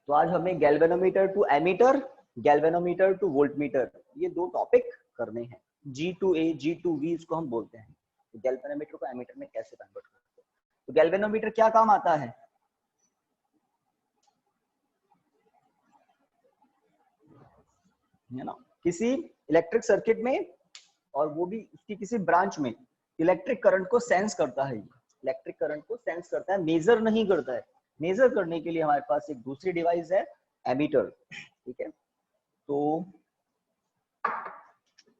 तो आज हमें galvanometer to ammeter, galvanometer to voltmeter, ये दो टॉपिक करने हैं। G2A G2V इसको हम बोलते हैं। तो गैल्वेनोमीटर को एमीटर में कैसे कन्वर्ट करते हैं। तो गैल्वेनोमीटर क्या काम आता है, है ना, किसी इलेक्ट्रिक सर्किट में और वो भी उसकी किसी ब्रांच में इलेक्ट्रिक करंट को सेंस करता है। इलेक्ट्रिक करंट को सेंस करता है, मेजर नहीं करता है। मेजर करने के लिए हमारे पास एक दूसरी डिवाइस है, एमीटर। ठीक है, तो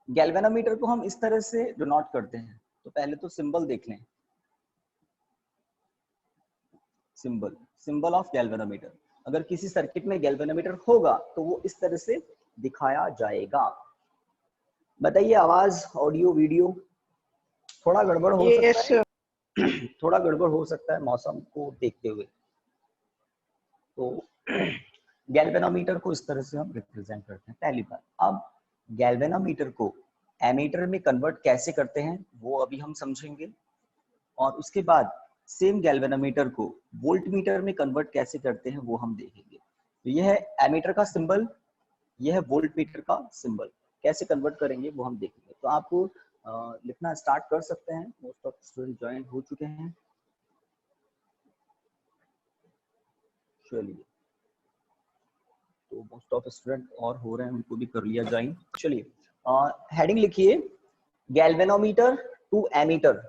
गैल्वेनोमीटर को हम इस तरह से डिनोट करते हैं। तो पहले तो सिंबल देख लें, सिंबल ऑफ गैल्वेनोमीटर। अगर किसी सर्किट में गैल्वेनोमीटर होगा तो वो इस तरह से दिखाया जाएगा। बताइए, आवाज, ऑडियो, वीडियो थोड़ा गड़बड़ हो सकता है, थोड़ा गड़बड़ हो सकता है मौसम को देखते हुए। तो गैल्वेनोमीटर को इस तरह से हम रिप्रेजेंट करते हैं पहली बार। अब गैल्वेनोमीटर को एमीटर में कन्वर्ट कैसे करते हैं वो अभी हम समझेंगे, और उसके बाद सेम गैल्वेनोमीटर को वोल्टमीटर में कन्वर्ट कैसे करते हैं वो हम देखेंगे। तो यह है एमीटर का सिंबल, यह है वोल्टमीटर का सिंबल। कैसे कन्वर्ट करेंगे वो हम देखेंगे। तो आप लिखना स्टार्ट कर सकते हैं। मोस्ट ऑफ स्टूडेंट ज्वाइन हो चुके हैं। चलिए, तो मोस्ट ऑफ स्टूडेंट और हो रहे हैं, उनको भी कर लिया जाए। चलिए, हेडिंग लिखिए, galvanometer to ammeter,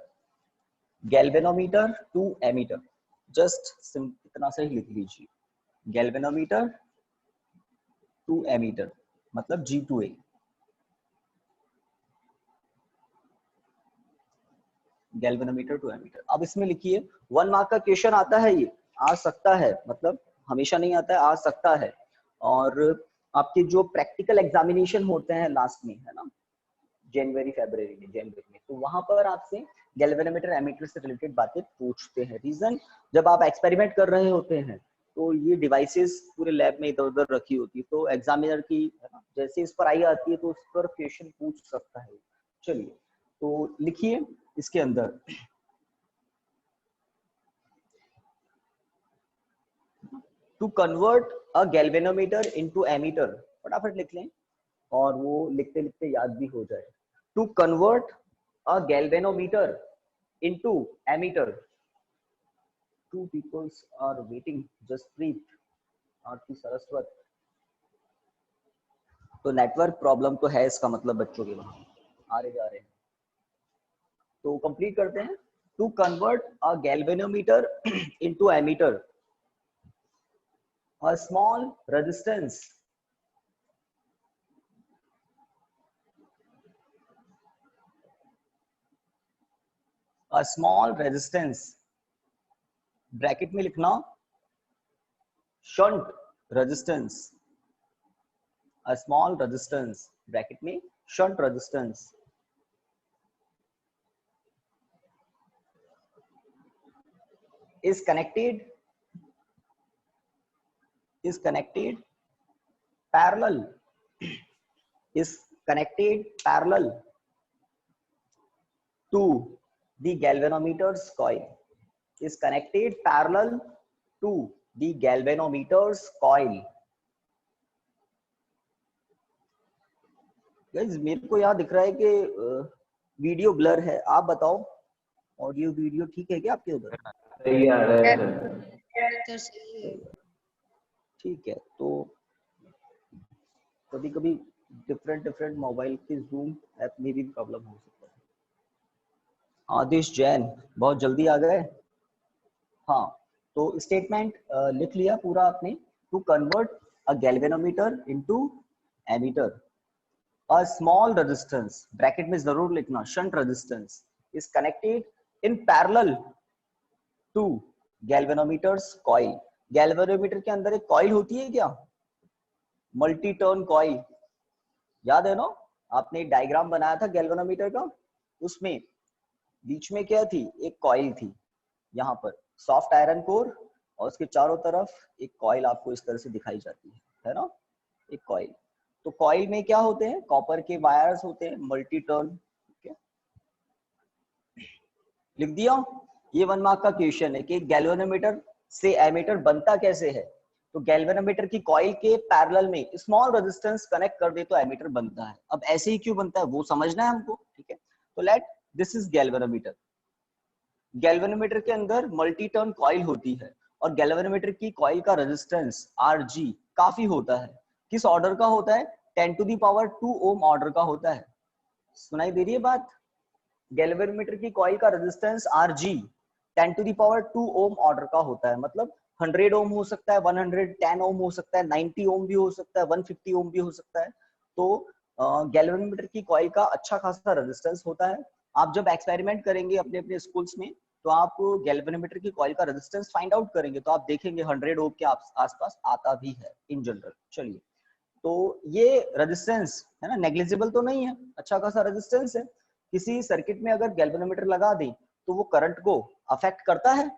galvanometer to ammeter. Just इतना सा ही लिख लीजिए, गैल्वेनोमीटर टू एमीटर मतलब G2A। Galvanometer to ammeter. अब इसमें लिखिए, 1 मार्क का क्वेश्चन आता है, ये आ सकता है, मतलब हमेशा नहीं आता है, आ सकता है। और आपके जो प्रैक्टिकल एग्जामिनेशन होते हैं लास्ट में, है ना, जनवरी फरवरी में, तो वहां पर आपसे गैल्वेनोमीटर एमीटर से रिलेटेड बातें पूछते हैं। रीजन, जब आप एक्सपेरिमेंट कर रहे होते हैं तो ये डिवाइसेस पूरे लैब में इधर उधर रखी होती है, तो एग्जामिनर की जैसे इस पर आई आती है तो उस पर क्वेश्चन पूछ सकता है। चलिए, तो लिखिए इसके अंदर, to convert a galvanometer into ammeter, फटाफट लिख लें और वो लिखते लिखते याद भी हो जाए। To convert a galvanometer into ammeter. Two peoples are waiting, Jaspreet, Aarti, Saraswat. तो नेटवर्क प्रॉब्लम तो है इसका मतलब बच्चों के वहां आ रहे जा रहे हैं। तो कंप्लीट करते हैं। To convert a galvanometer into ammeter, a small resistance bracket में लिखना, shunt resistance, a small resistance bracket में shunt resistance is connected parallel to the galvanometer's coil, is connected parallel to the galvanometer's coil। Guys, मेरे को यहाँ दिख रहा है कि वीडियो ब्लर है, आप बताओ ऑडियो वीडियो ठीक है क्या आपके उधर? सही आ रहा है सर। ठीक है, तो कभी कभी डिफरेंट मोबाइल के जूम ऐप में भी प्रॉब्लम हो सकता है। आदिश जैन बहुत जल्दी आ गए। हाँ, तो स्टेटमेंट लिख लिया पूरा आपने। To convert a galvanometer into ammeter, a small resistance bracket में जरूर लिखना, shunt resistance is connected in parallel to galvanometer's coil. Galvanometer के अंदर एक कॉइल होती है क्या, मल्टी टर्न कॉइल, याद है ना, आपने एक डायग्राम बनाया था गैल्वेनोमीटर का, उसमें बीच में क्या थी, एक कॉइल थी, यहाँ पर सॉफ्ट आयरन कोर और उसके चारों तरफ एक कॉइल आपको इस तरह से दिखाई जाती है ना, एक कॉइल। तो कॉइल में क्या होते हैं, कॉपर के वायर्स होते हैं, मल्टी टर्न। ठीक है, लिख दिया। ये 1 मार्क का क्वेश्चन है कि गैल्वेनोमीटर से एमीटर बनता कैसे है। तो गैल्वेनोमीटर की कॉइल के पैरेलल में स्मॉल रेजिस्टेंस कनेक्ट कर दे तो एमीटर बनता है। अब ऐसे ही क्यों बनता है वो समझना है हमको, ठीक है। तो let this is galvanometer. Galvanometer के अंदर मल्टी टर्न कॉइल होती है और गैल्वेनोमीटर की कॉइल का रेजिस्टेंस Rg काफी होता है। किस ऑर्डर का होता है? 10 to the power 2 ohm order का होता है। सुनाई दे रही है बात? गैल्वेनोमीटर की कॉइल का resistance Rg 10 to the power 2 ohm order का होता है, मतलब 100 ओम हो सकता है, 110 ओम हो सकता है, 90 ओम भी हो सकता है, 150 ओम भी हो सकता है। तो गैल्वेनोमीटर की कॉइल का अच्छा खासा रेजिस्टेंस होता है। आप जब एक्सपेरिमेंट करेंगे अपने अपने स्कूल्स में तो आप गैल्वेनोमीटर की कॉइल का रेजिस्टेंस फाइंड आउट करेंगे तो आप देखेंगे 100 ओम के आसपास आता भी है इन जनरल। चलिए, तो ये रेजिस्टेंस है ना, नेग्लिजिबल तो नहीं है, अच्छा खासा रेजिस्टेंस है। किसी सर्किट में अगर गैल्वेनोमीटर लगा दें तो वो करंट को अफेक्ट करता है,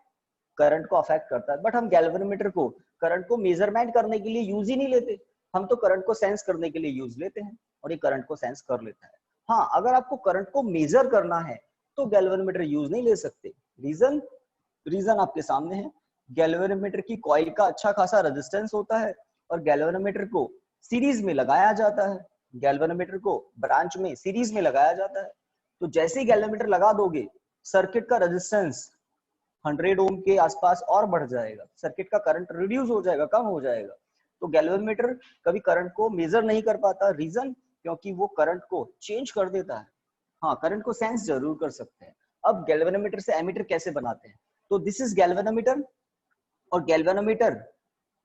करंट को अफेक्ट करता है, बट हम गैल्वेनोमीटर को करंट को मेजरमेंट करने के लिए यूज ही नहीं लेते, हम तो करंट को सेंस करने के लिए यूज लेते हैं और ये करंट को सेंस कर लेता है। हाँ, अगर आपको करंट को मेजर करना है तो गैल्वेनोमीटर यूज नहीं ले सकते। रीजन आपके सामने है। गैल्वेनोमीटर की कॉइल का अच्छा खासा रेजिस्टेंस होता है और गैल्वेनोमीटर को सीरीज में लगाया जाता है, गैल्वेनोमीटर को ब्रांच में सीरीज में लगाया जाता है। तो जैसे ही गैल्वेनोमीटर लगा दोगे सर्किट का रेजिस्टेंस 100 ओम के आसपास और बढ़ जाएगा, सर्किट का करंट रिड्यूस हो जाएगा, कम हो जाएगा। तो गैल्वेनोमीटर कभी करंट को मेजर नहीं कर पाता। रीजन, क्योंकि वो करंट को चेंज कर देता है। हाँ, करंट को सेंस जरूर कर सकते हैं। अब गैल्वेनोमीटर से एमीटर कैसे बनाते हैं? तो दिस इज गैल्वेनोमीटर और गैल्वेनोमीटर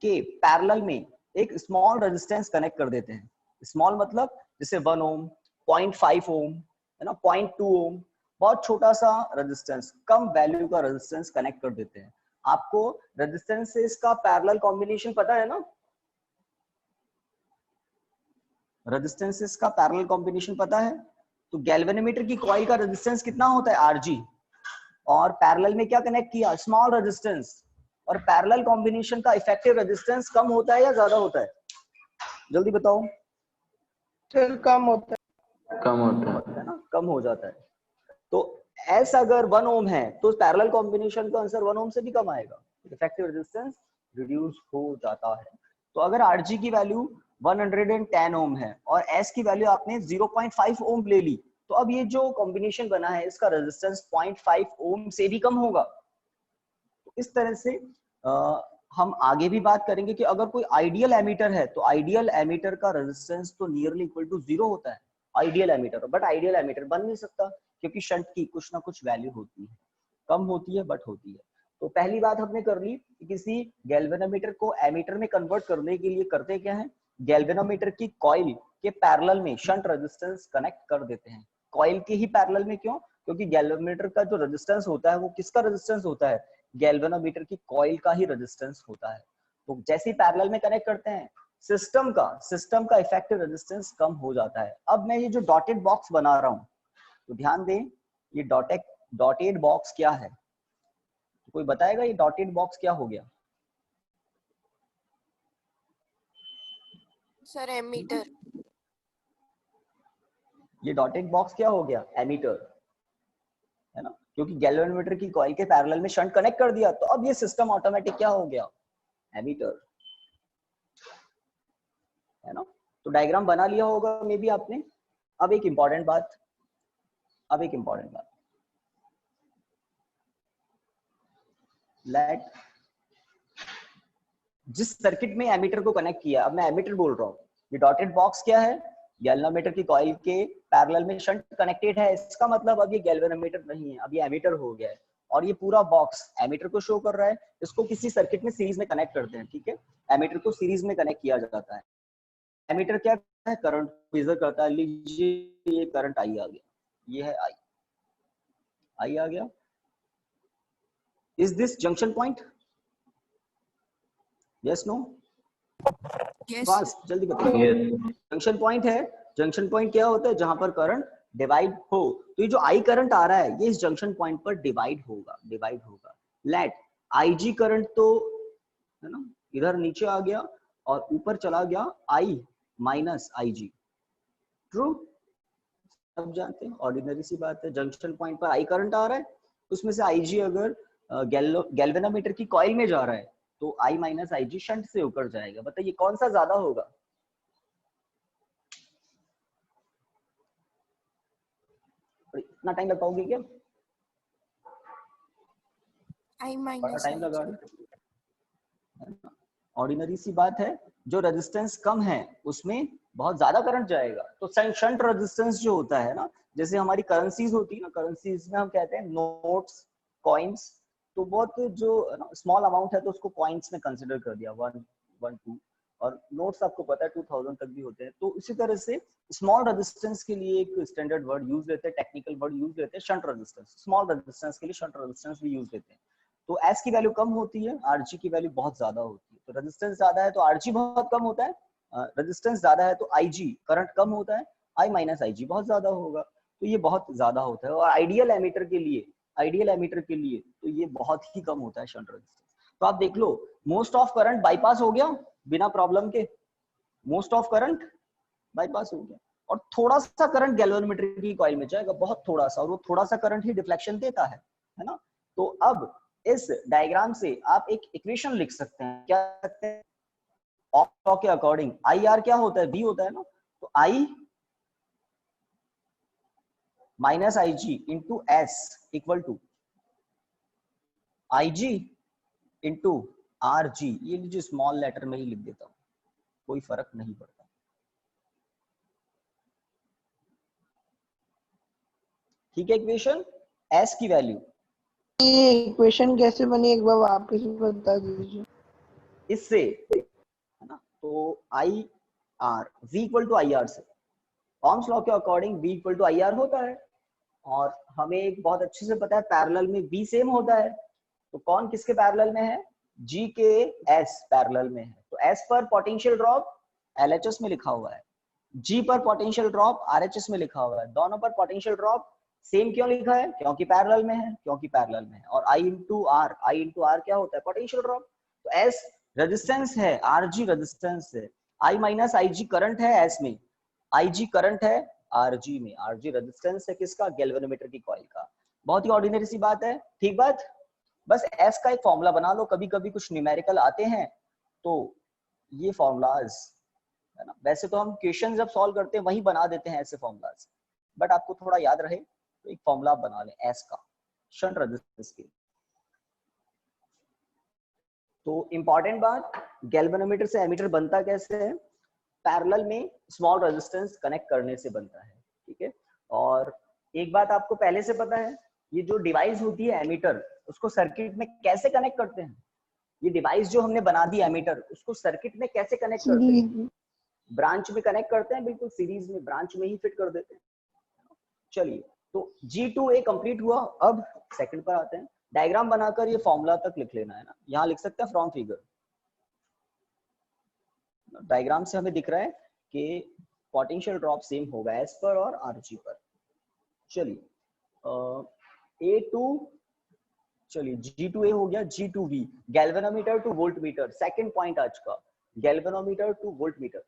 के पैरेलल में एक स्मॉल रेजिस्टेंस कनेक्ट कर देते हैं। स्मॉल मतलब जैसे 1 ओम, 0.5 ओम, है ना, 0.2 ओम, बहुत छोटा सा रेजिस्टेंस, कम वैल्यू का रेजिस्टेंस कनेक्ट कर देते हैं। आपको रेजिस्टेंसेस का पैरेलल कॉम्बिनेशन पता है ना? रेजिस्टेंसेस का पैरेलल कॉम्बिनेशन पता है? तो गैल्वेनोमीटर की कॉइल का रेजिस्टेंस कितना होता है? Rg, और पैरेलल में क्या कनेक्ट किया? Small resistance. और पैरेलल कॉम्बिनेशन का इफेक्टिव रेजिस्टेंस कम होता है या ज्यादा होता है? जल्दी बताओ। सर कम होता है ना, कम हो जाता है। तो एस अगर 1 ओम है तो पैरेलल कॉम्बिनेशन का आंसर 1 ओम से भी कम आएगा, इफेक्टिव रेजिस्टेंस रिड्यूस हो जाता है। तो अगर Rg की वैल्यू 110 ओम है और S की वैल्यू आपने 0.5 ओम ले ली, तो अब ये जो कॉम्बिनेशन बना है इसका रेजिस्टेंस 0.5 ओम से भी कम होगा। तो इस तरह से हम आगे भी बात करेंगे कि अगर कोई आइडियल एमीटर है तो आइडियल एमीटर का रेजिस्टेंस तो नियरली इक्वल टू 0 होता है, ideal ammeter. But ideal ammeter बन नहीं सकता क्योंकि शंट की कुछ ना कुछ वैल्यू होती है, कम होती है बट होती है। तो पहली बात हमने कर ली कि किसी गैल्वेनोमीटर को एमीटर में कन्वर्ट करने के लिए करते क्या है, गैल्वेनोमीटर की कॉइल के पैरेलल में शंट रेजिस्टेंस कनेक्ट कर देते हैं। कॉइल के ही पैरेलल में क्यों? क्योंकि गैल्वेनोमीटर का जो रेजिस्टेंस होता है वो किसका रेजिस्टेंस होता है? गैल्वेनोमीटर की कॉइल का ही रेजिस्टेंस होता है। तो जैसे ही पैरेलल में कनेक्ट करते हैं सिस्टम का इफेक्टिव रेजिस्टेंस कम हो जाता है। अब मैं ये जो डॉटेड बॉक्स बना रहा हूं तो ध्यान दें, ये डॉटेड बॉक्स क्या है? तो कोई बताएगा ये डॉटेड बॉक्स क्या हो गया? Sir ammeter. ये डॉटेड बॉक्स क्या हो गया? एमीटर, है ना, क्योंकि गैल्वेनोमीटर की कॉइल के पैरेलल में शंट कनेक्ट कर दिया तो अब ये सिस्टम ऑटोमेटिक क्या हो गया? एमीटर, है ना। तो डायग्राम बना लिया होगा मे बी आपने। अब एक इंपॉर्टेंट बात, लेट जिस सर्किट में एमीटर को कनेक्ट किया, अब मैं एमीटर बोल रहा हूँ, ये डॉटेड बॉक्स क्या है? गैल्वेनोमीटर की कॉइल के पैरेलल में शंट कनेक्टेड है, इसका मतलब अब ये गैल्वेनोमीटर नहीं है, अब ये एमीटर हो गया है। और ये पूरा बॉक्स एमीटर को शो कर रहा है, इसको किसी सर्किट में सीरीज में कनेक्ट करते हैं, ठीक है। एमीटर को सीरीज में कनेक्ट किया जाता है। एमीटर क्या है? करंट मेजर करता है। लीजिए ये करंट आई आ गया, ये है आई आ गया। Is this junction point? Yes no? Yes fast जल्दी बताइए। जंक्शन पॉइंट है। जंक्शन पॉइंट क्या होता है? जहां पर करंट डिवाइड हो। तो ये जो आई करंट आ रहा है ये इस जंक्शन पॉइंट पर डिवाइड होगा। लेट आईजी करंट तो है ना इधर नीचे आ गया और ऊपर चला गया आई माइनस आईजी। ट्रू, सब जानते हैं, ऑर्डिनरी सी बात है। जंक्शन पॉइंट पर आई करंट आ रहा है, उसमें से आईजी अगर गैल्वेनोमीटर की कॉइल में जा रहा है तो I माइनस IG शंट से होकर जाएगा। बताइए कौन सा ज्यादा होगा? इतना टाइम लग पाओगे क्या? I बड़ा minus टाइम I. लगा। ऑर्डिनरी सी बात है, जो रेजिस्टेंस कम है उसमें बहुत ज्यादा करंट जाएगा। तो शंट रेजिस्टेंस जो होता है ना, जैसे हमारी करेंसीज होती है ना, करेंसीज में हम कहते हैं नोट्स, कॉइन्स, तो बहुत जो स्मॉल अमाउंट है तो उसको कॉइन्स में कंसिडर कर दिया, 1, 1, 2, और नोट्स आपको पता है 2000 तक भी होते हैं। तो इसी तरह से स्मॉल रेजिस्टेंस के लिए एक स्टैंडर्ड वर्ड यूज लेते हैं, टेक्निकल वर्ड यूज लेते हैं, शंट रेजिस्टेंस। स्मॉल रेजिस्टेंस के लिए शंट रेजिस्टेंस भी यूज लेते हैं। तो एस की वैल्यू कम होती है, आरजी की वैल्यू बहुत ज्यादा होती है। तो रेजिस्टेंस ज्यादा है तो आरजी बहुत कम होता है, रेजिस्टेंस ज्यादा है तो आईजी करंट कम होता है, आई माइनस आईजी बहुत ज्यादा होगा। तो ये बहुत ज्यादा होता है। और आइडियल एमीटर के लिए, तो ये बहुत ही कम होता है शंट रेजिस्टेंस। तो आप देख लो, मोस्ट ऑफ करंट बाईपास हो गया बिना प्रॉब्लम के, मोस्ट ऑफ करंट बाईपास हो गया। और थोड़ा सा करंट गैल्वेनोमीटर की कॉइल में जाएगा, बहुत थोड़ा सा, और वो थोड़ा सा करंट ही डिफ्लेक्शन देता है ना। तो अब इस डायग्राम से आप एक इक्वेशन लिख सकते हैं, क्या सकते हैं, ऑफ लॉ के अकॉर्डिंग आई आर क्या होता है, बी होता है ना। तो I minus I G into S equal to I G into R G. ये लीजिए स्मॉल लेटर में ही लिख देता हूं, कोई फर्क नहीं पड़ता। ठीक है, इक्वेशन एस की वैल्यू, ये इक्वेशन कैसे बनी एक बार वापस बता दीजिए। इससे है ना, तो I R V equal to I R से, ओम्स लॉ के according V equal to I R होता है। और हमें एक बहुत अच्छे से पता है पैरेलल में V सेम होता है। तो कौन किसके पैरेलल में है, G के S पैरेलल में है। तो S पर पोटेंशियल ड्रॉप LHS में लिखा हुआ है, G पर पोटेंशियल ड्रॉप RHS में लिखा हुआ है। दोनों पर पोटेंशियल ड्रॉप सेम क्यों लिखा है, क्योंकि पैरेलल में है, और I इंटू आर क्या होता है, पोटेंशियल ड्रॉप। तो S रेजिस्टेंस है, RG रेजिस्टेंस है, I माइनस IG करंट है S में, IG करंट है RG में, RG रेजिस्टेंस है किसका, गैल्वेनोमीटर की कॉइल का। बहुत ही ऑर्डिनरी सी बात है, ठीक बात। बस S का एक फॉर्मूला बना लो, कभी कभी कुछ न्यूमेरिकल आते हैं तो ये फॉर्मूलाज है ना, वैसे तो हम क्वेश्चन जब सॉल्व करते हैं वही बना देते हैं ऐसे फॉर्मूलाज, बट आपको थोड़ा याद रहे तो एक फॉर्मूला बना लें S का शंट रेजिस्टेंस के। तो इंपॉर्टेंट बात, गैल्वेनोमीटर से एमीटर बनता कैसे है, पैरेलल में स्मॉल रेजिस्टेंस कनेक्ट करने से बनता है, ठीक है। और एक बात आपको पहले से पता है, ये जो डिवाइस होती है एमीटर, उसको सर्किट में कैसे कनेक्ट करते हैं, ये डिवाइस जो हमने बना दी एमीटर, उसको सर्किट में कैसे कनेक्ट करते हैं, ब्रांच में कनेक्ट करते हैं, बिल्कुल सीरीज में ब्रांच में ही फिट कर देते हैं। चलिए, तो G2A कंप्लीट हुआ। अब सेकंड पर आते हैं, डायग्राम बनाकर ये फॉर्मूला तक लिख लेना है ना, यहाँ लिख सकते हैं फ्रॉम फिगर। डायग्राम से हमें दिख रहा है कि पोटेंशियल ड्रॉप सेम होगा एस पर और आरजी पर। चलिए A2, चलिए G2A हो गया, G2V galvanometer two volt meter. Second point आज का, गैल्वेनोमीटर टू वोल्ट मीटर।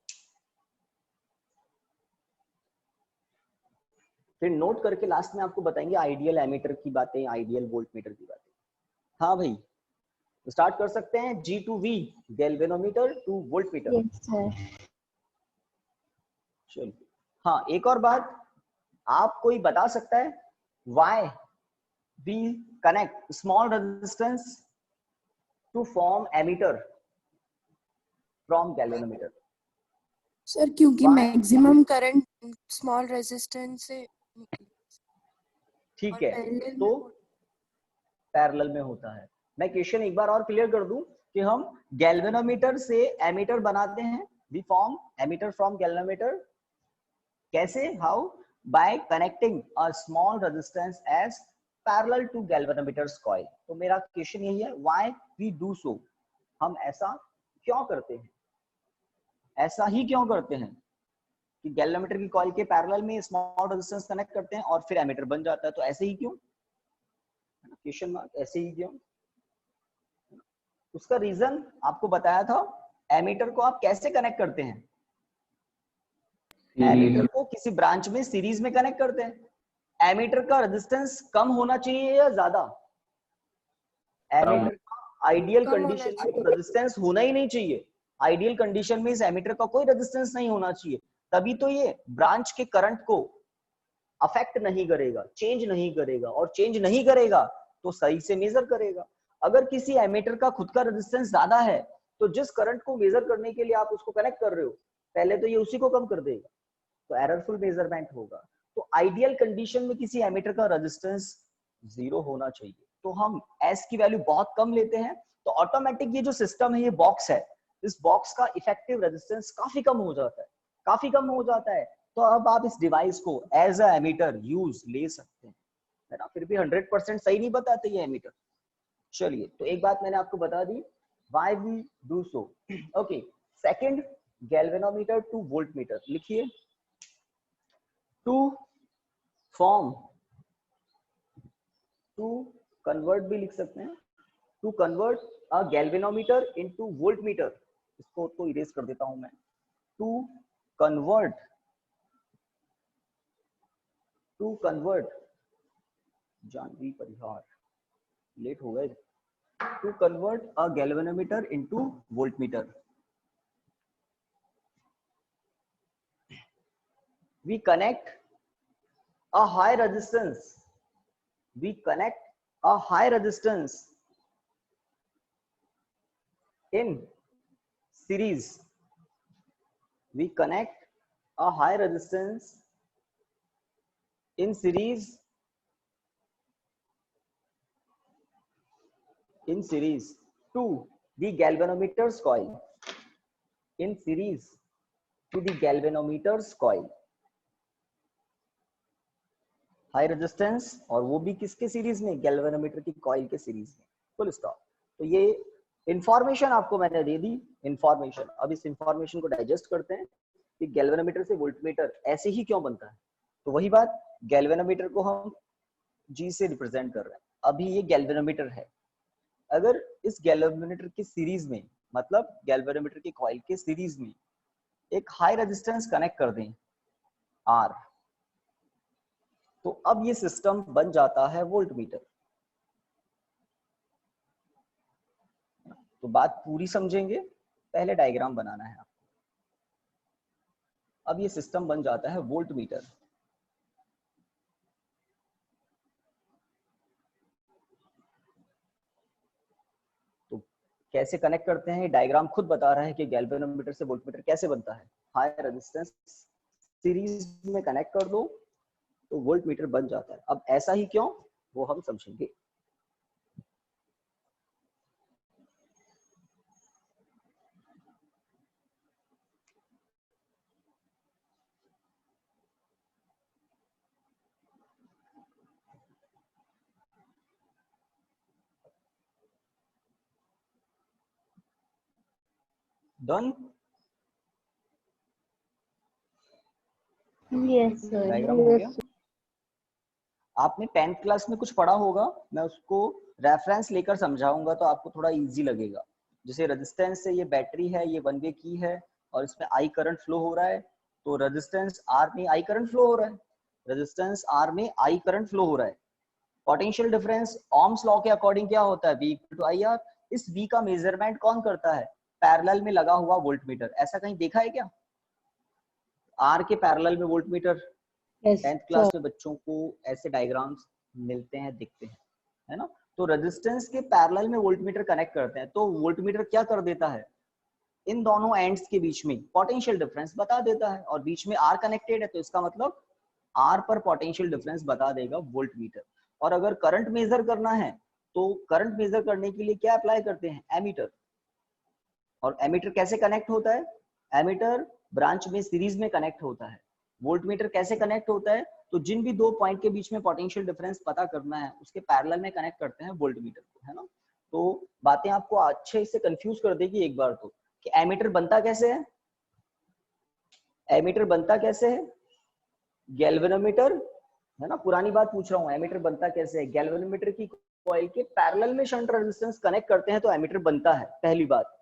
फिर नोट करके लास्ट में आपको बताएंगे आइडियल एमीटर की बातें, आइडियल वोल्ट मीटर की बातें। हाँ भाई, स्टार्ट कर सकते हैं। G2V galvanometer two volt meter. चलिए, हाँ एक और बात, आप कोई बता सकता है why we connect small resistance to form emitter from galvanometer? Sir क्योंकि Why? Maximum current small resistance से ठीक और है, पैरेलल तो में पैरेलल में होता है। मैं क्वेश्चन एक बार और क्लियर कर दूं कि हम गैल्वेनोमीटर से एमीटर बनाते हैं, we form emitter from galvanometer। कैसे, how, by connecting a small resistance as parallel to galvanometer's coil. तो मेरा क्वेश्चन यही है, व्हाई वी डू सो, हम ऐसा क्यों करते हैं, ऐसा ही क्यों करते हैं कि गैल्वेनोमीटर की कॉइल के पैरेलल में स्मॉल रेजिस्टेंस कनेक्ट करते हैं और फिर एमीटर बन जाता है। तो ऐसे ही क्यों, क्वेश्चन मार्क, ऐसे ही क्यों। उसका रीजन आपको बताया था, एमीटर को आप कैसे कनेक्ट करते हैं, एमीटर को किसी ब्रांच में सीरीज में कनेक्ट करते हैं। एमीटर का रेजिस्टेंस कम होना चाहिए या ज्यादा, एमीटर का आइडियल कम होना कंडीशन में चाहिए। तो रेजिस्टेंस होना ही नहीं चाहिए। आइडियल कंडीशन में इस एमीटर का कोई रेजिस्टेंस नहीं होना चाहिए, तभी तो ये ब्रांच के करंट को अफेक्ट नहीं करेगा, चेंज नहीं करेगा, और चेंज नहीं करेगा तो सही से मेजर करेगा। अगर किसी एमीटर का खुद का रेजिस्टेंस ज्यादा है तो जिस करंट को मेजर करने के लिए आप उसको कनेक्ट कर रहे हो पहले तो ये उसी को कम कर देगा, तो एररफुल मेजरमेंट होगा। तो आइडियल कंडीशन में किसी एमीटर का रेजिस्टेंस 0 होना चाहिए। तो हम एस की वैल्यू बहुत कम लेते हैं तो ऑटोमेटिक ये जो सिस्टम है, ये बॉक्स है, इस बॉक्स का इफेक्टिव रेजिस्टेंस काफी कम हो जाता है, काफी कम हो जाता है। तो अब आप इस डिवाइस को एज अ एमीटर यूज ले सकते हैं, है ना। फिर भी 100% सही नहीं बताते ये एमीटर। चलिए, तो एक बात मैंने आपको बता दी, why we do so। Okay, second, galvanometer to voltmeter लिखिए। टू फॉर्म, टू कन्वर्ट भी लिख सकते हैं, to convert a galvanometer into voltmeter, इसको तो इरेज कर देता हूं मैं। To convert Janvi Parihar, late हो गए। To convert a galvanometer into voltmeter, we connect a high resistance, we connect a high resistance in series, we connect a high resistance in series to the galvanometer's coil, in series to the galvanometer's coil। High resistance, और वो भी किसके series में, galvanometer की coil के series में। Full stop. तो ये इंफॉर्मेशन आपको मैंने दे दी, इंफॉर्मेशन। अब इस इंफॉर्मेशन को डाइजेस्ट करते हैं कि गैल्वेनोमीटर से वोल्टमीटर ऐसे ही क्यों बनता है। तो वही बात, गैल्वेनोमीटर को हम जी से रिप्रेजेंट कर रहे हैं। अभी ये गैल्वेनोमीटर है, अगर इस गैल्वेनोमीटर की सीरीज में, मतलब गैल्वेनोमीटर की कॉइल के सीरीज में एक हाई रेजिस्टेंस कनेक्ट कर दें आर, तो अब ये सिस्टम बन जाता है वोल्टमीटर। तो बात पूरी समझेंगे, पहले डायग्राम बनाना है आपको। अब ये सिस्टम बन जाता है वोल्टमीटर। तो कैसे कनेक्ट करते हैं, डायग्राम खुद बता रहा है कि गैल्वेनोमीटर से वोल्टमीटर कैसे बनता है। हाई रेजिस्टेंस सीरीज में कनेक्ट कर दो तो वोल्टमीटर बन जाता है। अब ऐसा ही क्यों, वो हम समझेंगे। डन। Yes sir. डायग्राम हो गया। आपने 10th क्लास में कुछ पढ़ा होगा, मैं उसको रेफरेंस लेकर समझाऊंगा तो आपको थोड़ा इजी लगेगा। जैसे रेजिस्टेंस से ये बैटरी है, ये वन वे की है और इसमें आई करंट फ्लो हो रहा है। तो रेजिस्टेंस आर में आई करंट फ्लो हो रहा है, रेजिस्टेंस आर में आई करंट फ्लो हो रहा है। पोटेंशियल डिफरेंस ओम्स लॉ के अकॉर्डिंग क्या होता है, V equal to I R. इस V का मेजरमेंट कौन करता है, पैरेलल में लगा हुआ वोल्टमीटर। ऐसा कहीं देखा है क्या, आर के पैरेलल में वोल्टमीटर। 10th क्लास में बच्चों को ऐसे डायग्राम्स मिलते हैं, दिखते हैं, है ना। तो रेजिस्टेंस के पैरेलल में वोल्टमीटर कनेक्ट करते हैं, तो वोल्टमीटर क्या कर देता है, इन दोनों एंड्स के बीच में पोटेंशियल डिफरेंस बता देता है। और बीच में आर कनेक्टेड है तो इसका मतलब आर पर पोटेंशियल डिफरेंस बता देगा वोल्टमीटर। और अगर करंट मेजर करना है तो करंट मेजर करने के लिए क्या अप्लाई करते हैं, एमीटर। और एमीटर कैसे कनेक्ट होता है, एमीटर ब्रांच में सीरीज में कनेक्ट होता है। वोल्टमीटर कैसे कनेक्ट होता है, तो जिन भी दो पॉइंट के बीच में पोटेंशियल डिफरेंस पता करना है उसके पैरेलल में कनेक्ट करते हैं वोल्टमीटर को, है ना। तो बातें आपको अच्छे से कंफ्यूज कर देगी एक बार तो, कि एमीटर बनता कैसे है, एमीटर बनता कैसे है, गैल्वेनोमीटर, है ना। पुरानी बात पूछ रहा हूँ, एमीटर बनता कैसे है, गैल्वेनोमीटर की कॉइल के पैरेलल में शंट रेजिस्टेंस कनेक्ट करते हैं तो एमीटर बनता है। पहली बात,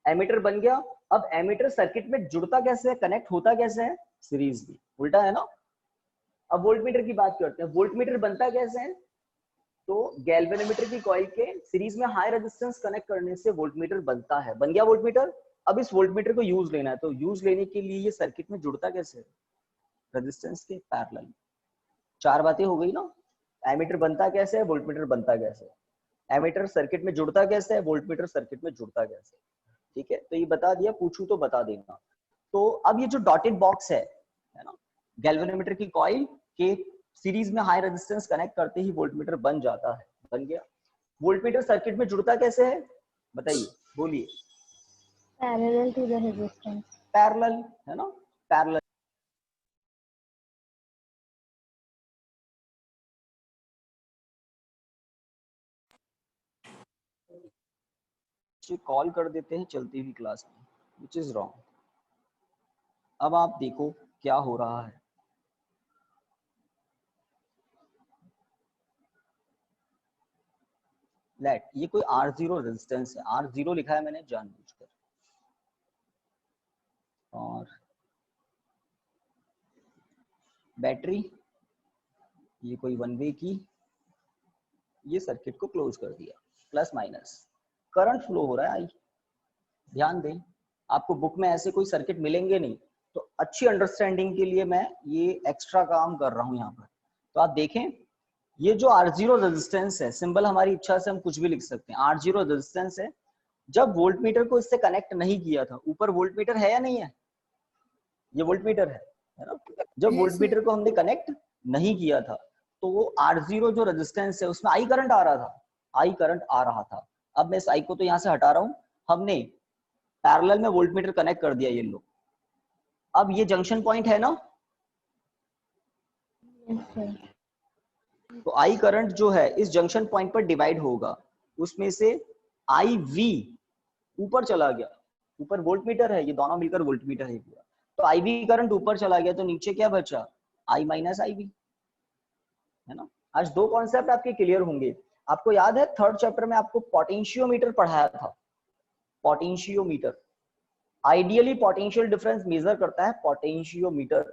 एमीटर बन गया। अब एमीटर सर्किट में जुड़ता कैसे है, कनेक्ट होता कैसे है, सीरीज में, उल्टा है ना। अब वोल्टमीटर की बात करते हैं, वोल्टमीटर बनता कैसे है, तो गैल्वेनोमीटर की कॉइल के सीरीज में हाई रेजिस्टेंस कनेक्ट करने से वोल्टमीटर बनता है। बन गया वोल्टमीटर। अब इस वोल्टमीटर को यूज लेना है, तो यूज लेने के लिए ये सर्किट में जुड़ता कैसे है? रेजिस्टेंस के पैरेलल। चार बातें हो गई ना। एमीटर बनता कैसे है, वोल्टमीटर बनता कैसे है, एमीटर सर्किट में जुड़ता कैसे है, वोल्टमीटर सर्किट में जुड़ता कैसे है। ठीक है, तो ये बता दिया, पूछूं तो बता देना। तो अब ये जो डॉटेड बॉक्स है ना, गैल्वेनोमीटर की कॉइल के सीरीज में हाई रेजिस्टेंस कनेक्ट करते ही वोल्टमीटर बन जाता है। बन गया। वोल्टमीटर सर्किट में जुड़ता कैसे है बताइए, बोलिए। Parallel to the resistance. Parallel है ना, पैरेलल। कॉल कर देते हैं चलती हुई क्लास में, विच इज रॉन्ग। अब आप देखो क्या हो रहा है। लेट, ये कोई R0 रेजिस्टेंस है, R0 लिखा है मैंने जानबूझकर, और बैटरी ये कोई वन वे की, ये सर्किट को क्लोज कर दिया, प्लस माइनस करंट फ्लो हो रहा है। आई ध्यान दें, आपको बुक में ऐसे कोई सर्किट मिलेंगे नहीं, तो अच्छी अंडरस्टैंडिंग के लिए मैं ये एक्स्ट्रा काम कर रहा हूं यहाँ पर। तो आप देखें, ये जो R0 रेजिस्टेंस है, सिंबल हमारी इच्छा से हम कुछ भी लिख सकते हैं। R0 रेजिस्टेंस है, जब वोल्टमीटर को इससे कनेक्ट नहीं किया था, ऊपर वोल्टमीटर है या नहीं है, ये वोल्टमीटर है ना। जब वोल्टमीटर को हमने कनेक्ट नहीं किया था, तो वो R0 जो रेजिस्टेंस है उसमें आई करंट आ रहा था, आई करंट आ रहा था। अब मैं इस आई को तो यहाँ से हटा रहा हूं, हमने पैरेलल में वोल्टमीटर कनेक्ट कर दिया, ये लो। अब ये जंक्शन पॉइंट है ना, तो आई करंट जो है इस जंक्शन पॉइंट पर डिवाइड होगा, उसमें से आई वी ऊपर चला गया, ऊपर वोल्टमीटर है, ये दोनों मिलकर वोल्टमीटर है पूरा, तो आई वी करंट ऊपर चला गया, तो नीचे क्या बचा, आई माइनस आई वी, है ना। आज दो कॉन्सेप्ट आपके क्लियर होंगे। आपको याद है थर्ड चैप्टर में आपको पोटेंशियोमीटर पढ़ाया था, potentiometer. Ideally potential difference measure करता है पोटेंशियोमीटर,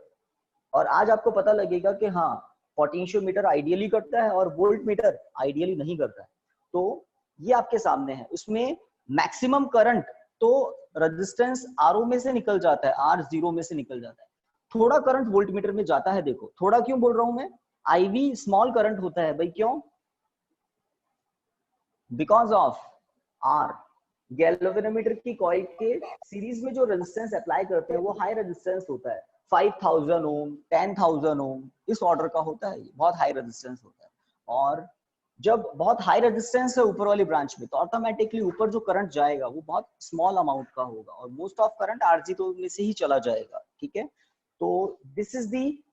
और आज आपको पता लगेगा कि हाँ, पोटेंशियोमीटर आइडियली करता है और वोल्टमीटर आइडियली नहीं करता है। तो ये आपके सामने है, उसमें मैक्सिमम करंट तो रेजिस्टेंस आरओ में से निकल जाता है, R0 में से निकल जाता है। थोड़ा करंट वोल्टमीटर में जाता है। देखो थोड़ा क्यों बोल रहा हूं मैं, आईवी स्मॉल करंट होता है भाई, क्यों, बिकॉज ऑफ आर। गैल्वेनोमीटर की कॉइल के सीरीज में जो रेजिस्टेंस अप्लाई करते हैं वो हाई रेजिस्टेंस होता है, 5000 ओम, 10,000 ओम, इस ऑर्डर का होता है, बहुत हाई रेजिस्टेंस होता है। और जब बहुत हाई रेजिस्टेंस है ऊपर वाली ब्रांच में, तो ऑटोमेटिकली ऊपर जो करंट जाएगा वो बहुत स्मॉल अमाउंट का होगा, और मोस्ट ऑफ करंट R0 में से ही चला जाएगा। ठीक है, तो दिस इज दी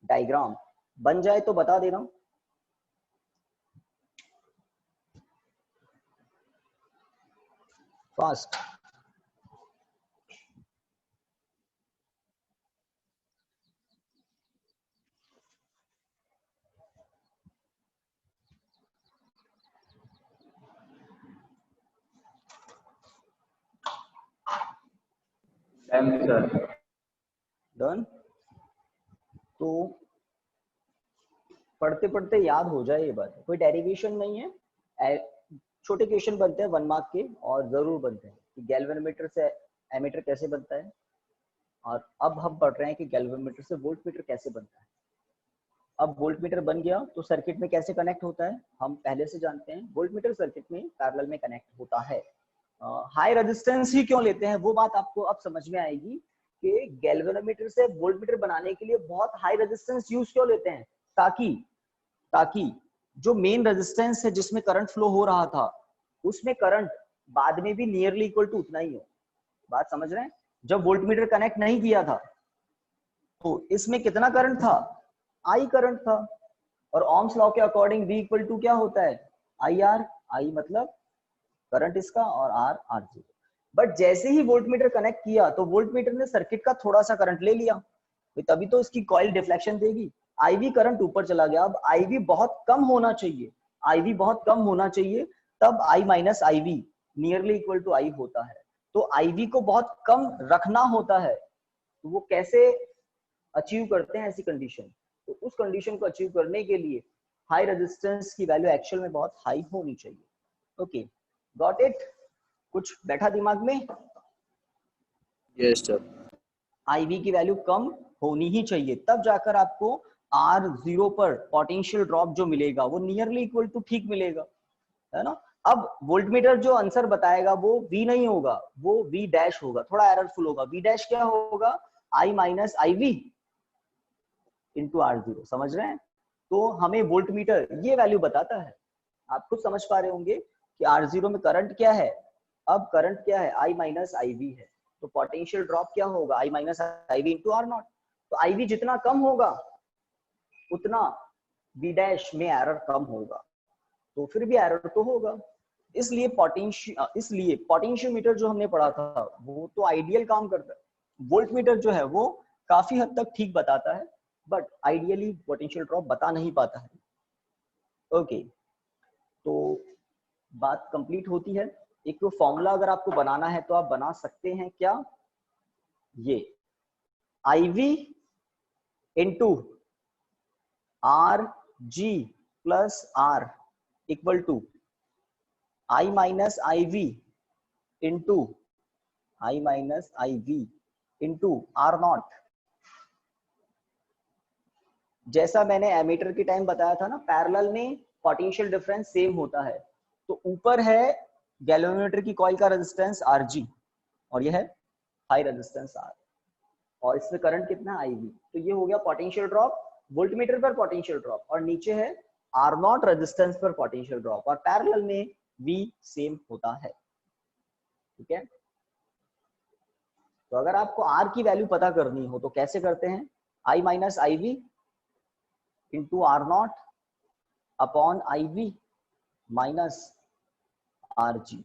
डायग्राम। बन जाए तो बता दे रहा हूं। Fast, done. तो पढ़ते पढ़ते याद हो जाए ये बात, कोई डेरिवेशन नहीं है। छोटे क्वेश्चन बनते हैं 1 मार्क के, और जरूर बनते हैं कि गैल्वेनोमीटर से एमीटर कैसे बनता है, और अब हम पढ़ रहे हैं कि गैल्वेनोमीटर से वोल्टमीटर कैसे बनता है। अब वोल्टमीटर बन गया तो सर्किट में कैसे कनेक्ट होता है हम पहले से जानते हैं, वोल्टमीटर सर्किट में पैरेलल में कनेक्ट होता है। हाई रेजिस्टेंस ही क्यों लेते हैं वो बात आपको अब समझ में आएगी कि गैल्वेनोमीटर से वोल्टमीटर बनाने के लिए बहुत हाई रेजिस्टेंस यूज क्यों लेते हैं, ताकि जो मेन रेजिस्टेंस है जिसमें करंट फ्लो हो रहा था, उसमें करंट बाद में भी नियरली इक्वल टू उतना ही हो। बात समझ रहे हैं, जब वोल्टमीटर कनेक्ट नहीं किया था तो इसमें कितना करंट था, आई करंट था, और ओम्स लॉ के अकॉर्डिंग V इक्वल टू क्या होता है, आई आर, आई मतलब करंट इसका और आर R0। बट जैसे ही वोल्टमीटर कनेक्ट किया तो वोल्टमीटर ने सर्किट का थोड़ा सा करंट ले लिया, तभी तो इसकी कॉइल डिफ्लेक्शन देगी, आईवी करंट ऊपर चला गया। अब आईवी बहुत कम होना चाहिए, आईवी बहुत कम होना चाहिए, तब I minus IV nearly equal to I होता है। तो आईवी को बहुत कम रखना होता है, तो वो कैसे अचीव करते हैं ऐसी कंडीशन, तो उस कंडीशन को अचीव करने के लिए हाई रेजिस्टेंस की वैल्यू एक्चुअल में बहुत हाई होनी चाहिए। Okay, got it? कुछ बैठा दिमाग में? Yes sir. IV की वैल्यू कम होनी ही चाहिए, तब जाकर आपको R0 पर पोटेंशियल ड्रॉप जो मिलेगा वो नियरली इक्वल टू ठीक मिलेगा, है ना। अब वोल्टमीटर जो आंसर बताएगा वो V नहीं होगा, वो V डैश होगा, थोड़ा एररफुल होगा। V डैश क्या होगा? I minus IV into R0, समझ रहे हैं? तो हमें वोल्टमीटर ये वैल्यू बताता है। आप खुद समझ पा रहे होंगे कि R0 में करंट क्या है। अब करंट क्या है? I माइनस IV है, तो पोटेंशियल ड्रॉप क्या होगा? I minus IV into R0। तो IV जितना कम होगा उतना V डैश में एरर कम होगा, तो फिर भी एरर तो होगा। इसलिए पोटेंशियोमीटर जो हमने पढ़ा था वो तो आइडियल काम करता है। वोल्टमीटर जो है वो काफी हद तक ठीक बताता है, बट आइडियली पोटेंशियल ड्रॉप बता नहीं पाता है। ओके, तो बात कंप्लीट होती है। एक तो फॉर्मूला अगर आपको बनाना है तो आप बना सकते हैं क्या? ये IV into RG plus R equal to I minus IV into R0। जैसा मैंने एमीटर के टाइम बताया था ना, पैरेलल में पोटेंशियल डिफरेंस सेम होता है। तो ऊपर है गैल्वेनोमीटर की कॉइल का रेजिस्टेंस RG और यह है हाई रेजिस्टेंस R, और इसमें करंट कितना है? IV। तो ये हो गया पोटेंशियल ड्रॉप वोल्टमीटर पर पोटेंशियल ड्रॉप, और नीचे है R0 रेजिस्टेंस पर पोटेंशियल ड्रॉप, और पैरेलल में V सेम होता है। ठीक है, तो अगर आपको R की वैल्यू पता करनी हो तो कैसे करते हैं? I minus IV into R0 upon IV minus RG।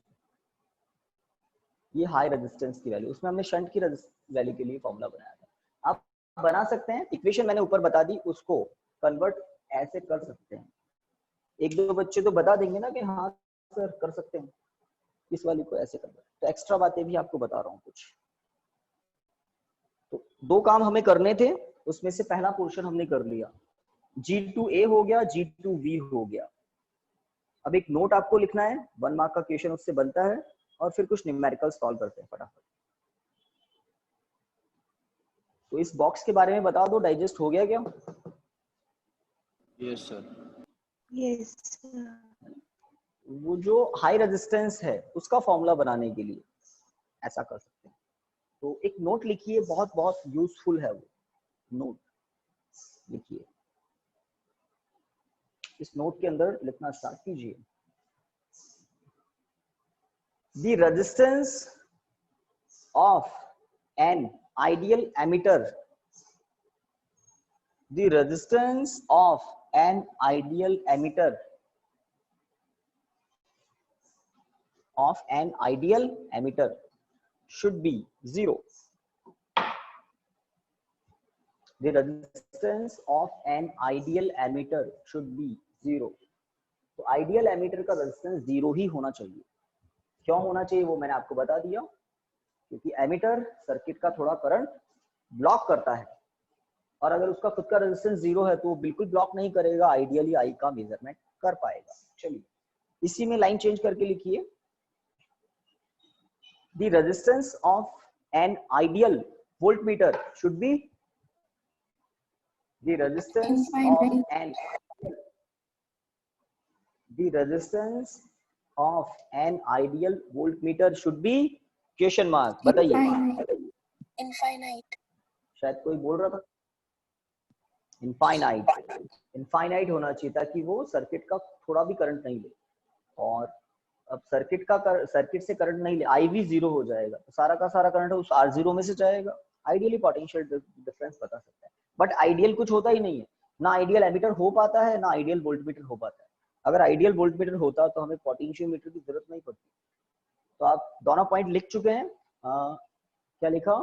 ये हाई रेजिस्टेंस की वैल्यू, उसमें हमने शंट की वैल्यू के लिए फॉर्मूला बनाया था। आप बना सकते हैं, इक्वेशन मैंने ऊपर बता दी, उसको कन्वर्ट ऐसे कर सकते हैं। एक दो बच्चे तो बता देंगे ना कि हाँ सर कर सकते हैं, इस वाली को ऐसे कन्वर्ट। तो एक्स्ट्रा बातें भी आपको बता रहा हूँ कुछ। तो दो काम हमें करने थे, उसमें से पहला पोर्शन हमने कर लिया, G2A हो गया, G2V हो गया। अब एक नोट आपको लिखना है, 1 मार्क का क्वेश्चन उससे बनता है, और फिर कुछ न्यूमेरिकल सॉल्व करते हैं फटाफट। तो इस बॉक्स के बारे में बता दो, डाइजेस्ट हो गया क्या? Yes sir. यस वो जो हाई रेजिस्टेंस है उसका फॉर्मूला बनाने के लिए ऐसा कर सकते हैं। तो एक नोट लिखिए, बहुत बहुत यूजफुल है वो नोट, लिखिए। इस नोट के अंदर लिखना स्टार्ट कीजिए। The resistance of an ideal emitter, the resistance of an ideal emitter should be 0. The resistance of an ideal emitter should be 0. तो आइडियल एमीटर का रेजिस्टेंस 0 ही होना चाहिए। क्यों होना चाहिए वो मैंने आपको बता दिया, क्योंकि एमीटर सर्किट का थोड़ा करंट ब्लॉक करता है, और अगर उसका खुद का रेजिस्टेंस 0 है तो वो बिल्कुल ब्लॉक नहीं करेगा, आइडियली I का मेजरमेंट कर पाएगा। चलिए इसी में लाइन चेंज करके लिखिए, the resistance of an ideal voltmeter should be, the resistance of an the resistance of an ideal voltmeter should be question mark, बताइए। Infinite. शायद कोई बोल रहा था इनफाइनाइट होना चाहिए, ताकि वो सर्किट का थोड़ा भी करंट नहीं ले, और अब सर्किट से करंट नहीं ले, IV 0 हो जाएगा, तो सारा का सारा करंट उस R0 में से जाएगा। आइडियली पोटेंशियल डिफरेंस बता सकता है, बट आइडियल कुछ होता ही नहीं है, ना आइडियल एमीटर हो पाता है, ना आइडियल वोल्टमीटर हो पाता है। अगर आइडियल वोल्टमीटर होता तो हमें पोटेंशियोमीटर की जरूरत नहीं पड़ती। तो आप दोनों पॉइंट लिख चुके हैं। क्या लिखा?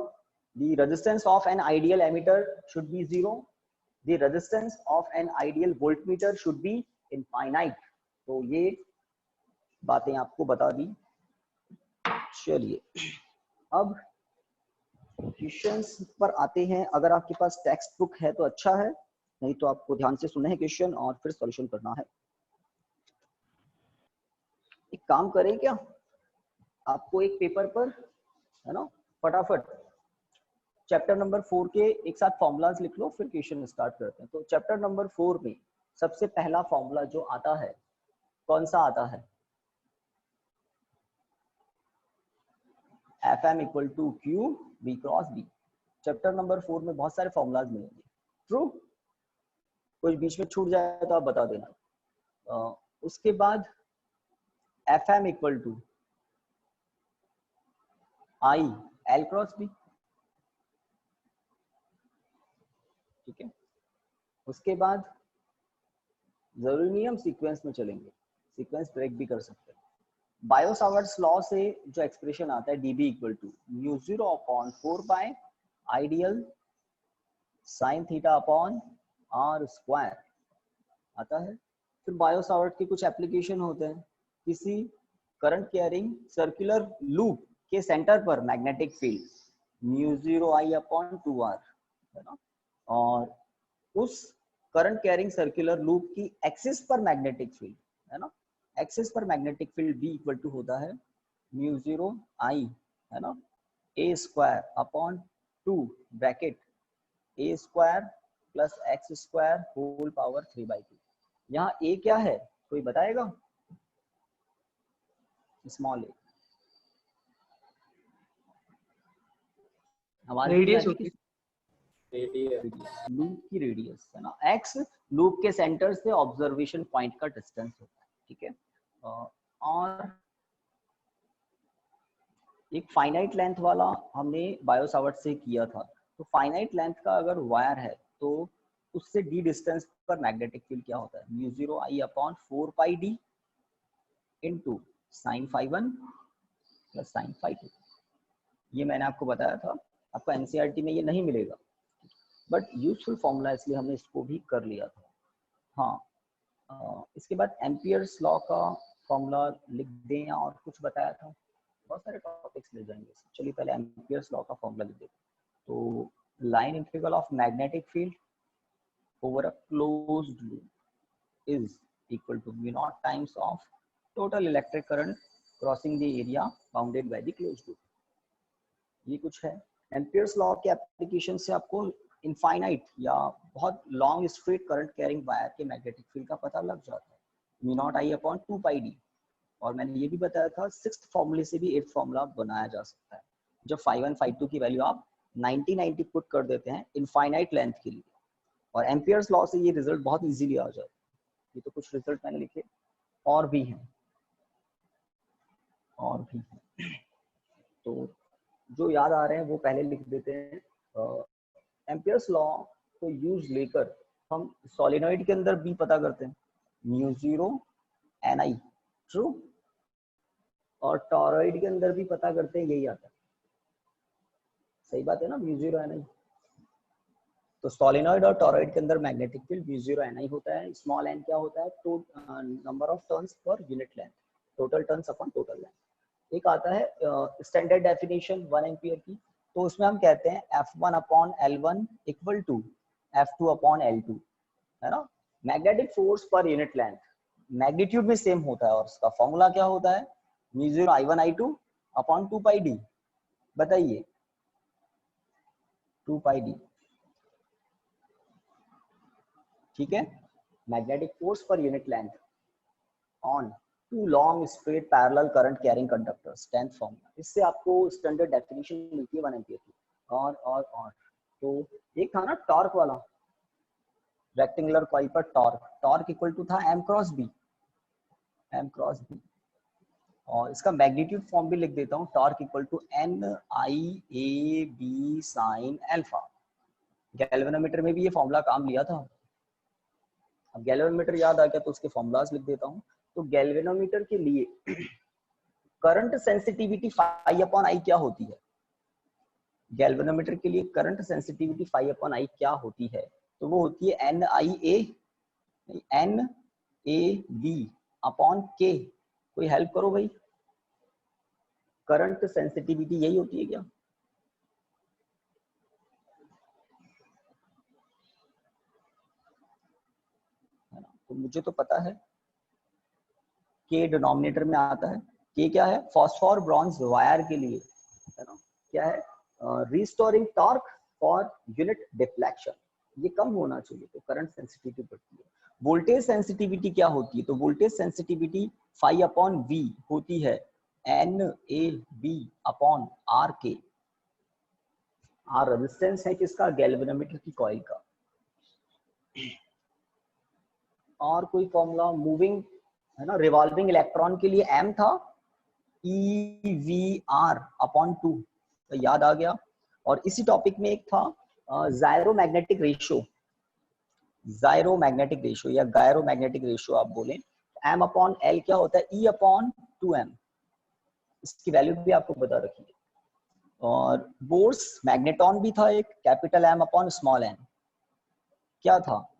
The resistance of an ideal emitter should be 0. The resistance of an ideal voltmeter should be infinite. तो ये बातें आपको बता दी। चलिए अब क्वेश्चंस पर आते हैं। अगर आपके पास टेक्स्ट बुक है तो अच्छा है, नहीं तो आपको ध्यान से सुनना है क्वेश्चन और फिर सॉल्यूशन करना है। एक काम करें क्या, आपको एक पेपर पर, है ना, फटाफट चैप्टर नंबर 4 के एक साथ फॉर्मूलाज लिख लो, फिर क्वेश्चन स्टार्ट करते हैं। तो चैप्टर नंबर 4 में सबसे पहला फॉर्मूला जो आता है, कौन सा आता है? Fm equal to Q B cross B. Chapter number 4 में बहुत सारे फॉर्मूलाज मिलेंगे। ट्रू? कुछ बीच में छूट जाए तो आप बता देना। उसके बाद Fm equal to I L cross B. ठीक है, उसके बाद जरूरी नहीं हम सीक्वेंस में चलेंगे, सीक्वेंस ब्रेक भी कर सकते हैं। बायो-सावर्ट्स लॉ से जो एक्सप्रेशन आता है dB equal to mu 0 upon 4 by ideal sine theta upon R square आता है। फिर बायो-सावर्ट के कुछ एप्लीकेशन होते हैं, किसी करंट कैरिंग सर्कुलर लूप के सेंटर पर magnetic field mu 0 I upon 2r, है ना, और उस करंट कैरिंग सर्कुलर लूप की एक्सिस पर मैग्नेटिक फील्ड, है ना, एक्सिस पर magnetic field B equal to होता है म्यू 0 आई, है ना, a square upon 2 bracket a square plus x square whole power 3/2। यहाँ a क्या है, कोई बताएगा? स्मॉल a हमारी रेडियस होती लूप की रेडियस, है ना, x लूप के सेंटर से ऑब्जर्वेशन पॉइंट का डिस्टेंस होता है। ठीक है, और एक फाइनाइट लेंथ वाला हमने बायो-सावर्ट से किया था। तो फाइनाइट लेंथ का अगर वायर है तो उससे d डिस्टेंस पर मैग्नेटिक फील्ड क्या होता है? Mu 0 I upon 4 pi d into sine phi 1 plus sine phi 2। ये मैंने आपको बताया था, आपको एनसीईआरटी में ये नहीं मिलेगा, बट यूजफुल फॉर्मूला इसलिए हमने इसको भी कर लिया था। हाँ, इसके बाद एम्पियर्स लॉ का फॉर्मूला लिख दें या और कुछ बताया था, बहुत सारे टॉपिक्स मिल जाएंगे। चलिए पहले एम्पियर्स लॉ का फॉर्मूला लिख देते हैं। तो line integral of magnetic field over a closed loop is equal to mu naught times of total electric current crossing the area bounded by the closed loop. ये कुछ है। एम्पियर्स लॉ के application से आपको इनफाइनाइट या बहुत long straight current carrying wire के magnetic field का पता लग जाता है, mu not I upon 2 pi D. और मैंने ये भी बताया था 6th फॉर्मूले से भी 8th फॉर्मूला बनाया जा सकता है, जब फाई 1 फाई 2 की वैल्यू आप 90 पुट कर देते हैं इनफाइनाइट लेंथ के लिए, और एम्पियर्स लॉ से ये रिजल्ट बहुत इजीली आ जाए। ये तो कुछ रिजल्ट मैंने लिखे, और भी हैं, और भी हैं, तो जो याद आ रहे हैं वो पहले लिख देते हैं। एम्पियर्स लॉ को यूज लेकर हम सोलेनॉइड के अंदर B पता करते हैं, म्यू 0 Ni, ट्रू, और टॉरॉइड के अंदर भी पता करते हैं, यही आता है। सही बात है ना, म्यू 0 Ni। तो सोलेनॉइड और टॉरॉइड के अंदर मैग्नेटिक फील्ड म्यू 0 Ni होता है। स्मॉल n क्या होता है? तो number of turns per unit length, total turns upon total length. एक आता है स्टैंडर्ड डेफिनेशन 1 एम्पियर की, तो उसमें हम कहते हैं F1 upon L1 equal to F2 upon L2, है ना। Magnetic force per unit length magnitude में सेम होता है, और उसका फॉर्मूला क्या होता है? Mu 0 I1 I2 upon 2 pi D. बताइए, 2 पाई डी, ठीक है। Magnetic force per unit length on two long straight parallel current carrying conductors, 10th formula. इससे आपको स्टैंडर्ड डेफिनेशन मिलती है 1 एम्पियर की। और तो एक था ना टॉर्क वाला, रेक्टेंगुलर कॉइल पर टॉर्क इक्वल टू था m क्रॉस b, और इसका मैग्नीट्यूड फॉर्म भी लिख देता हूँ, torque equal to NIAB sine alpha. Galvanometer में भी ये फॉर्मूला काम लिया था। अब गैल्वेनोमीटर याद आ गया तो उसके फॉर्मूलाज लिख देता हूँ। तो गैल्वेनोमीटर के लिए current sensitivity phi upon I क्या होती है? गैल्वेनोमीटर के लिए current sensitivity phi upon I क्या होती है? तो वो होती है NAB अपॉन K। कोई हेल्प करो भाई, करंट सेंसिटिविटी यही होती है क्या? तो मुझे तो पता है के डिनोमिनेटर में आता है। के क्या है? फॉस्फोर ब्रॉन्ज वायर के लिए, है ना, क्या है? Restoring torque for unit deflection, ये कम होना चाहिए तो करंट सेंसिटिविटी बढ़ती है। वोल्टेज सेंसिटिविटी क्या होती है? तो voltage sensitivity phi upon V होती है NAB upon R K. R resistance है किसका? गैल्वेनोमीटर की कॉइल का। और कोई फॉर्मूला? मूविंग, है ना, रिवॉल्विंग इलेक्ट्रॉन के लिए m था EVR अपॉन 2, तो याद आ गया। और इसी टॉपिक में एक था जायरोमैग्नेटिक रेशियो, जायरोमैग्नेटिक रेशियो या गायरोमैग्नेटिक रेशियो आप बोलें। m अपॉन l क्या होता है? E अपॉन 2m, इसकी वैल्यू भी आपको बता रखी है। और बोर्स मैग्नेटॉन भी था एक, capital M upon small n, क्या था?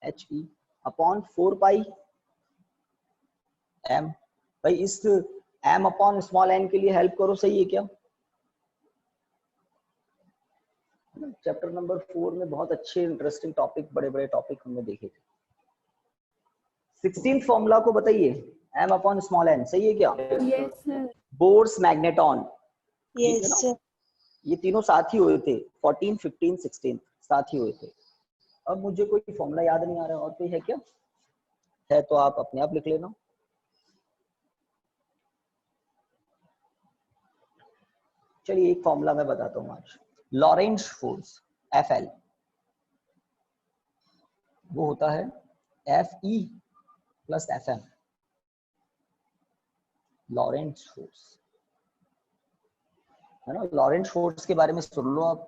HE upon 4 pi m। भाई इस m अपॉन स्मॉल n के लिए हेल्प करो, सही है क्या? चैप्टर नंबर 4 में बहुत अच्छे इंटरेस्टिंग टॉपिक, बड़े बड़े टॉपिक हमने देखे थे। 16th फॉर्मूला को बताइए, m अपॉन स्मॉल n, सही है क्या? Yes sir. बोर्स मैग्नेटॉन, ठीक है यस ना? सर। ये तीनों साथ ही हुए थे, 14, 15, 16 साथ ही हुए थे। अब मुझे कोई फॉर्मूला याद नहीं आ रहा, और कोई है क्या? है तो आप अपने आप लिख लेना। चलिए एक फॉर्मूला मैं बताता हूँ आज। लॉरेंज फोर्स FL वो होता है FE plus FM, Lorentz force, है ना। लॉरेंज फोर्स के बारे में सुन लो आप,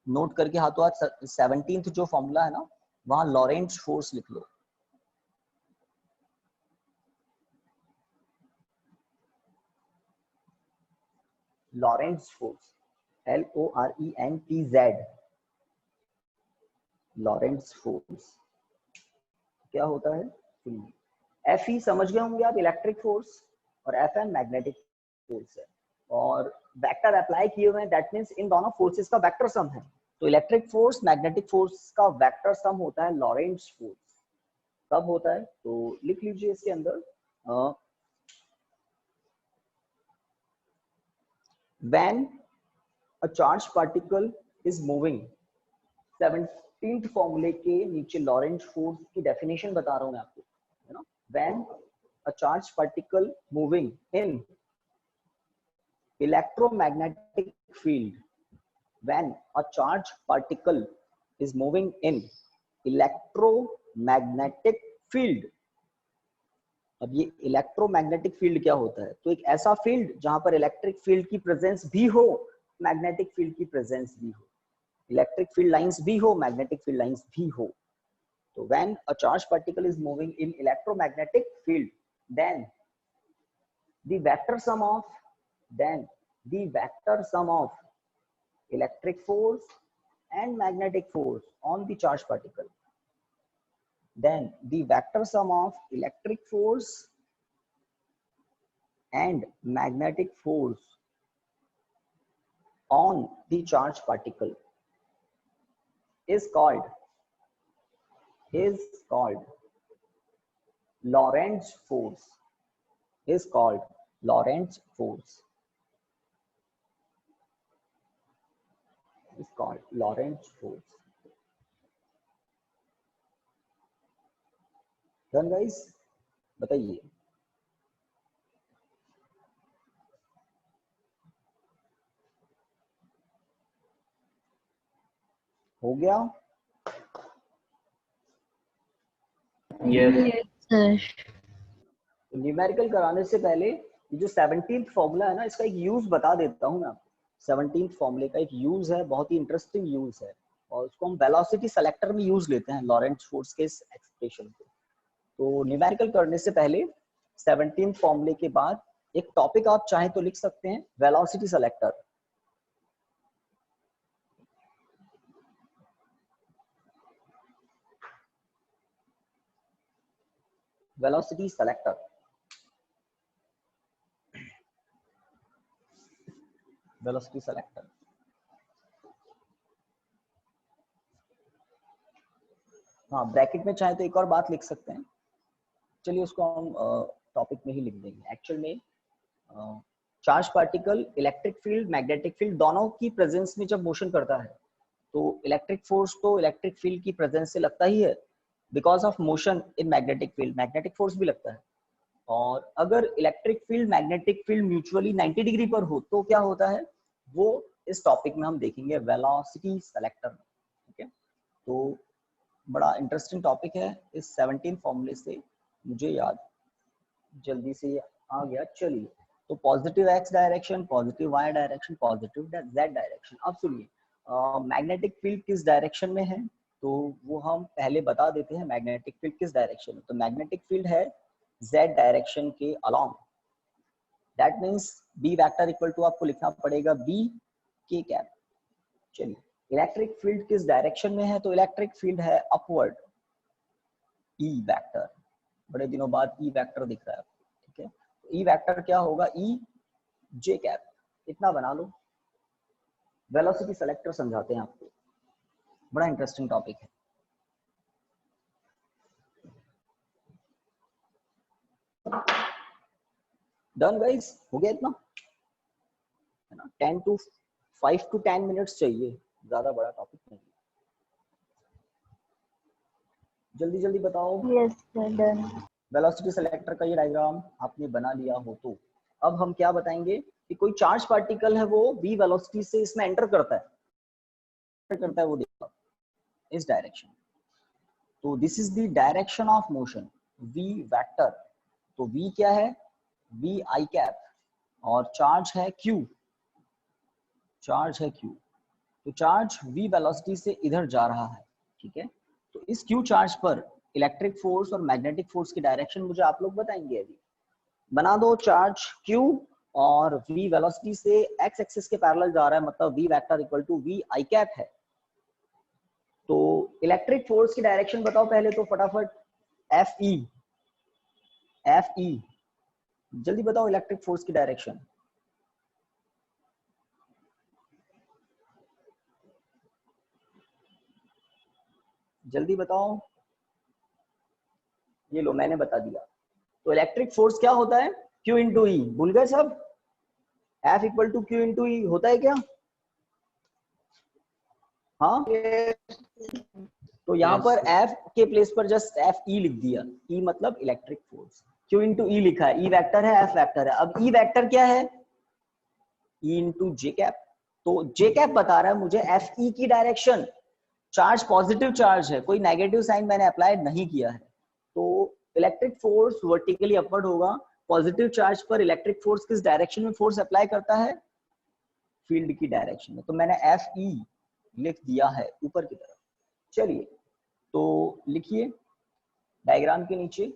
नोट करके हाथों हाथ 17th जो फॉर्मूला है ना, वहां लॉरेंज फोर्स लिख लो। Lorentz force LORENTZ, Lorentz force क्या होता है? FE समझ गए होंगे आप, इलेक्ट्रिक फोर्स, और FM मैग्नेटिक फोर्स है। और वेक्टर अप्लाई किए हुए हैं, दैट मींस इन दोनों फोर्सेस का वेक्टर सम है। तो इलेक्ट्रिक फोर्स मैग्नेटिक फोर्स का वेक्टर सम होता है लॉरेंज फोर्स। कब होता है? तो लिख लीजिए इसके अंदर, when a charged particle is moving, 17th फॉर्मूले के नीचे लॉरेंज फोर्स की डेफिनेशन बता रहा हूं मैं आपको, है ना। when a charged particle moving in electromagnetic field, when a charged particle is moving in electromagnetic field। अब ये इलेक्ट्रोमैग्नेटिक फील्ड क्या होता है? तो एक ऐसा फील्ड जहां पर इलेक्ट्रिक फील्ड की प्रेजेंस भी हो, मैग्नेटिक फील्ड की प्रेजेंस भी हो, इलेक्ट्रिक फील्ड लाइंस भी हो, मैग्नेटिक फील्ड लाइंस भी हो। तो when a charged particle is moving in electromagnetic field, then the vector sum of electric force and magnetic force on the charged particle, then the vector sum of electric force and magnetic force on the charged particle is called Lorentz force, is called Lorentz force, is called Lorentz force। Done guys? बताइए। हो गया? Yes. Numerical कराने से पहले ये जो 17th formula है ना, इसका एक यूज बता देता हूं मैं आपको। 17th फॉर्मूले का एक यूज है, बहुत ही इंटरेस्टिंग यूज है, और उसको हम वेलोसिटी सेलेक्टर में यूज लेते हैं, लॉरेंट्ज फोर्स के इस एक्सप्रेशन को। तो न्यूमेरिकल करने से पहले 17th फॉर्मूले के बाद एक टॉपिक आप चाहें तो लिख सकते हैं, velocity selector. Velocity selector, velocity selector. हाँ ब्रैकेट में चाहे तो एक और बात लिख सकते हैं, चलिए उसको हम टॉपिक में ही लिख देंगे। एक्चुअल में charge particle electric field magnetic field दोनों की प्रेजेंस में जब मोशन करता है तो इलेक्ट्रिक फोर्स तो इलेक्ट्रिक फील्ड की प्रेजेंस से लगता ही है, because of motion in magnetic field magnetic force भी लगता है। और अगर electric field magnetic field mutually 90 degree पर हो तो क्या होता है, वो इस टॉपिक में हम देखेंगे वेलोसिटी सेलेक्टर में। ठीक है, तो बड़ा इंटरेस्टिंग टॉपिक है। इस 17 फॉर्मूले से मुझे याद जल्दी से आ गया। चलिए, तो positive X direction, positive Y direction, positive Z direction. अब सुनिए मैग्नेटिक फील्ड किस डायरेक्शन में है, तो वो हम पहले बता देते हैं। मैग्नेटिक फील्ड किस डायरेक्शन में, तो मैग्नेटिक फील्ड है जेड डायरेक्शन के अलोंग। That means B vector equal to आपको लिखना पड़ेगा बी के कैप। चलिए, इलेक्ट्रिक फील्ड किस डायरेक्शन में है, तो इलेक्ट्रिक फील्ड है अपवर्ड, ई वेक्टर। बड़े दिनों बाद ई वेक्टर दिख रहा है, ठीक है। ई वेक्टर क्या होगा, ई जे कैप। इतना बना लो। वेलोसिटी सेलेक्टर समझाते हैं आपको, बड़ा इंटरेस्टिंग टॉपिक है। डन गाइस, हो गया इतना, है ना। 5 to 10 मिनट्स चाहिए, ज्यादा बड़ा टॉपिक नहीं। जल्दी जल्दी बताओ। Yes, sir, done. Velocity selector का ये डायग्राम आपने बना लिया हो तो अब हम क्या बताएंगे कि कोई चार्ज पार्टिकल है वो v वेलोसिटी से इसमें एंटर करता है, वो देखो इस डायरेक्शन। तो this is the direction of motion v vector. तो v क्या है, v आई कैप, और चार्ज है q, चार्ज है q। तो चार्ज v वेलोसिटी से इधर जा रहा है, ठीक है। तो इस q चार्ज पर इलेक्ट्रिक फोर्स और मैग्नेटिक फोर्स की डायरेक्शन मुझे आप लोग बताएंगे। अभी बना दो, चार्ज q और v वेलोसिटी से x एक्सिस के पैरेलल जा रहा है, मतलब v vector equal to v I cap है। तो इलेक्ट्रिक फोर्स की डायरेक्शन बताओ पहले तो फटाफट। एफ ई, जल्दी बताओ इलेक्ट्रिक फोर्स की डायरेक्शन। जल्दी बताओ। ये लो, मैंने बता दिया। तो इलेक्ट्रिक फोर्स क्या होता है, Q इंटू ई। भूल गए सब, F equal to Q into E होता है क्या? हाँ, तो यहाँ पर F के प्लेस पर जस्ट F E लिख दिया। E मतलब इलेक्ट्रिक फोर्स, Q इंटू ई लिखा है। E वेक्टर है, F वेक्टर है। अब E वेक्टर क्या है, E इंटू जे कैप। तो जे कैप बता रहा है मुझे F E की डायरेक्शन। चार्ज पॉजिटिव चार्ज है, कोई नेगेटिव साइन मैंने अप्लाई नहीं किया है। तो इलेक्ट्रिक फोर्स वर्टिकली अपवर्ड होगा। पॉजिटिव चार्ज पर इलेक्ट्रिक फोर्स किस डायरेक्शन में फोर्स अप्लाई करता है, फील्ड की डायरेक्शन में। तो मैंने एफ ई लिख दिया है ऊपर की तरफ। चलिए, तो लिखिए डायग्राम के नीचे,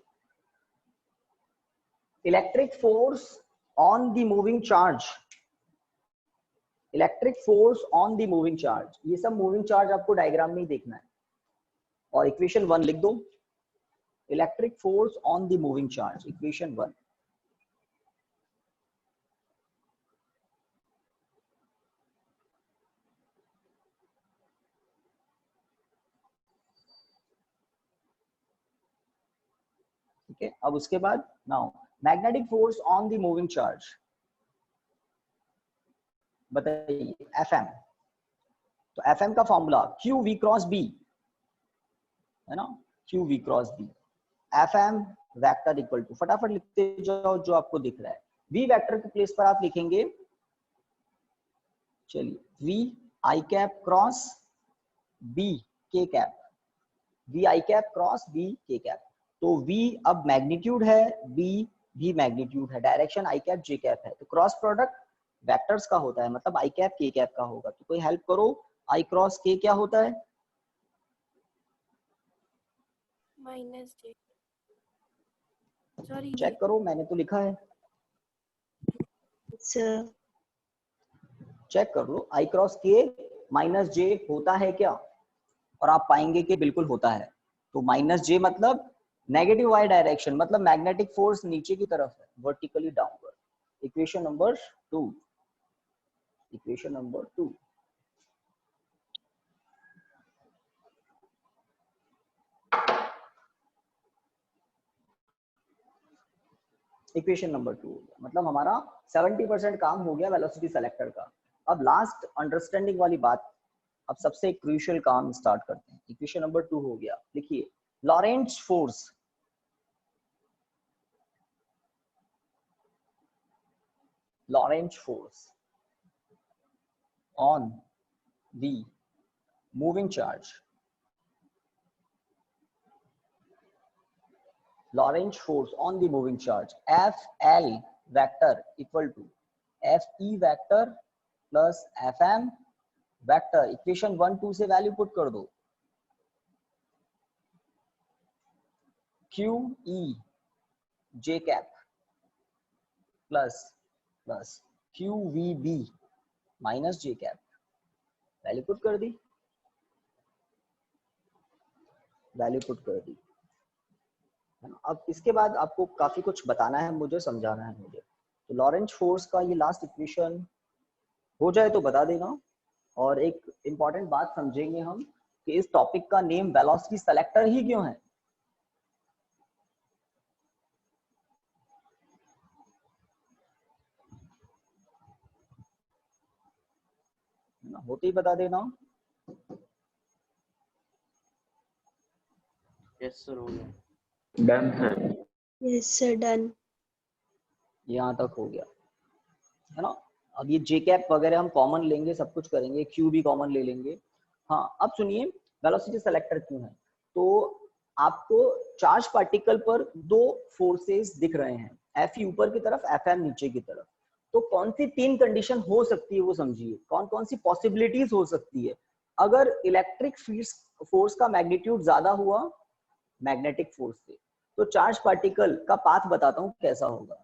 electric force on the moving charge, electric force on the moving charge. ये सब मूविंग चार्ज आपको डायग्राम में ही देखना है। और इक्वेशन 1 लिख दो, electric force on the moving charge, equation 1। ठीक है, अब उसके बाद now magnetic force on the moving charge बताइए, Fm। तो Fm का formula Q V cross B है ना, Q V cross B. Fm vector equal to, फटाफट लिखते जाओ जो आपको दिख रहा है। v वेक्टर के प्लेस पर आप लिखेंगे, चलिए, v I cap cross b के cap, v I cap cross b के कैप। तो v अब मैग्नीट्यूड है, b भी मैग्नीट्यूड है, direction I cap J cap है। तो क्रॉस प्रोडक्ट वेक्टर्स का होता है, मतलब आई कैप के कैप का होगा। तो कोई हेल्प करो, आई क्रॉस के क्या होता है? माइनस जे, सॉरी चेक करो, मैंने तो लिखा है, सर चेक कर लो। आई क्रॉस के माइनस जे होता है क्या? और आप पाएंगे कि बिल्कुल होता है। तो माइनस जे मतलब नेगेटिव वाई डायरेक्शन, मतलब मैग्नेटिक फोर्स नीचे की तरफ है, vertically downward. Equation number 2, equation number 2। Equation number 2 हो गया, मतलब हमारा 70% काम हो गया वेलोसिटी सेलेक्टर का। अब लास्ट अंडरस्टैंडिंग वाली बात, अब सबसे क्रूशियल काम स्टार्ट करते हैं। इक्वेशन नंबर 2 हो गया, लिखिए लॉरेंट्ज force on the moving charge, Lorentz force on the moving charge FL vector equal to FE vector plus FM vector। Equation 1 2 से वैल्यू पुट कर दो, QE J cap plus QVB minus J cap, value put कर दी, value put कर दी। अब इसके बाद आपको काफी कुछ बताना है मुझे, समझाना है मुझे। तो लॉरेंट फोर्स का ये लास्ट इक्वेशन हो जाए तो बता देना। और एक इंपॉर्टेंट बात समझेंगे हम कि इस टॉपिक का नेम वेलोसिटी सेलेक्टर ही क्यों है। होते ही बता देना। यस सर, हो गया। डन है। Yes sir, done. यहाँ तक हो गया है ना। अब ये जे कैप वगैरह हम कॉमन लेंगे, सब कुछ करेंगे, क्यू भी कॉमन ले लेंगे। हाँ, अब सुनिए वेलोसिटी सेलेक्टर क्यों है। तो आपको चार्ज पार्टिकल पर दो फोर्सेस दिख रहे हैं, एफ ऊपर की तरफ, एफ एम नीचे की तरफ। तो कौन सी तीन कंडीशन हो सकती है वो समझिए, कौन कौन सी पॉसिबिलिटीज हो सकती है। अगर इलेक्ट्रिक फोर्स का मैग्नीट्यूड ज्यादा हुआ मैग्नेटिक फोर्स से, तो चार्ज पार्टिकल का पाथ बताता हूँ कैसा होगा।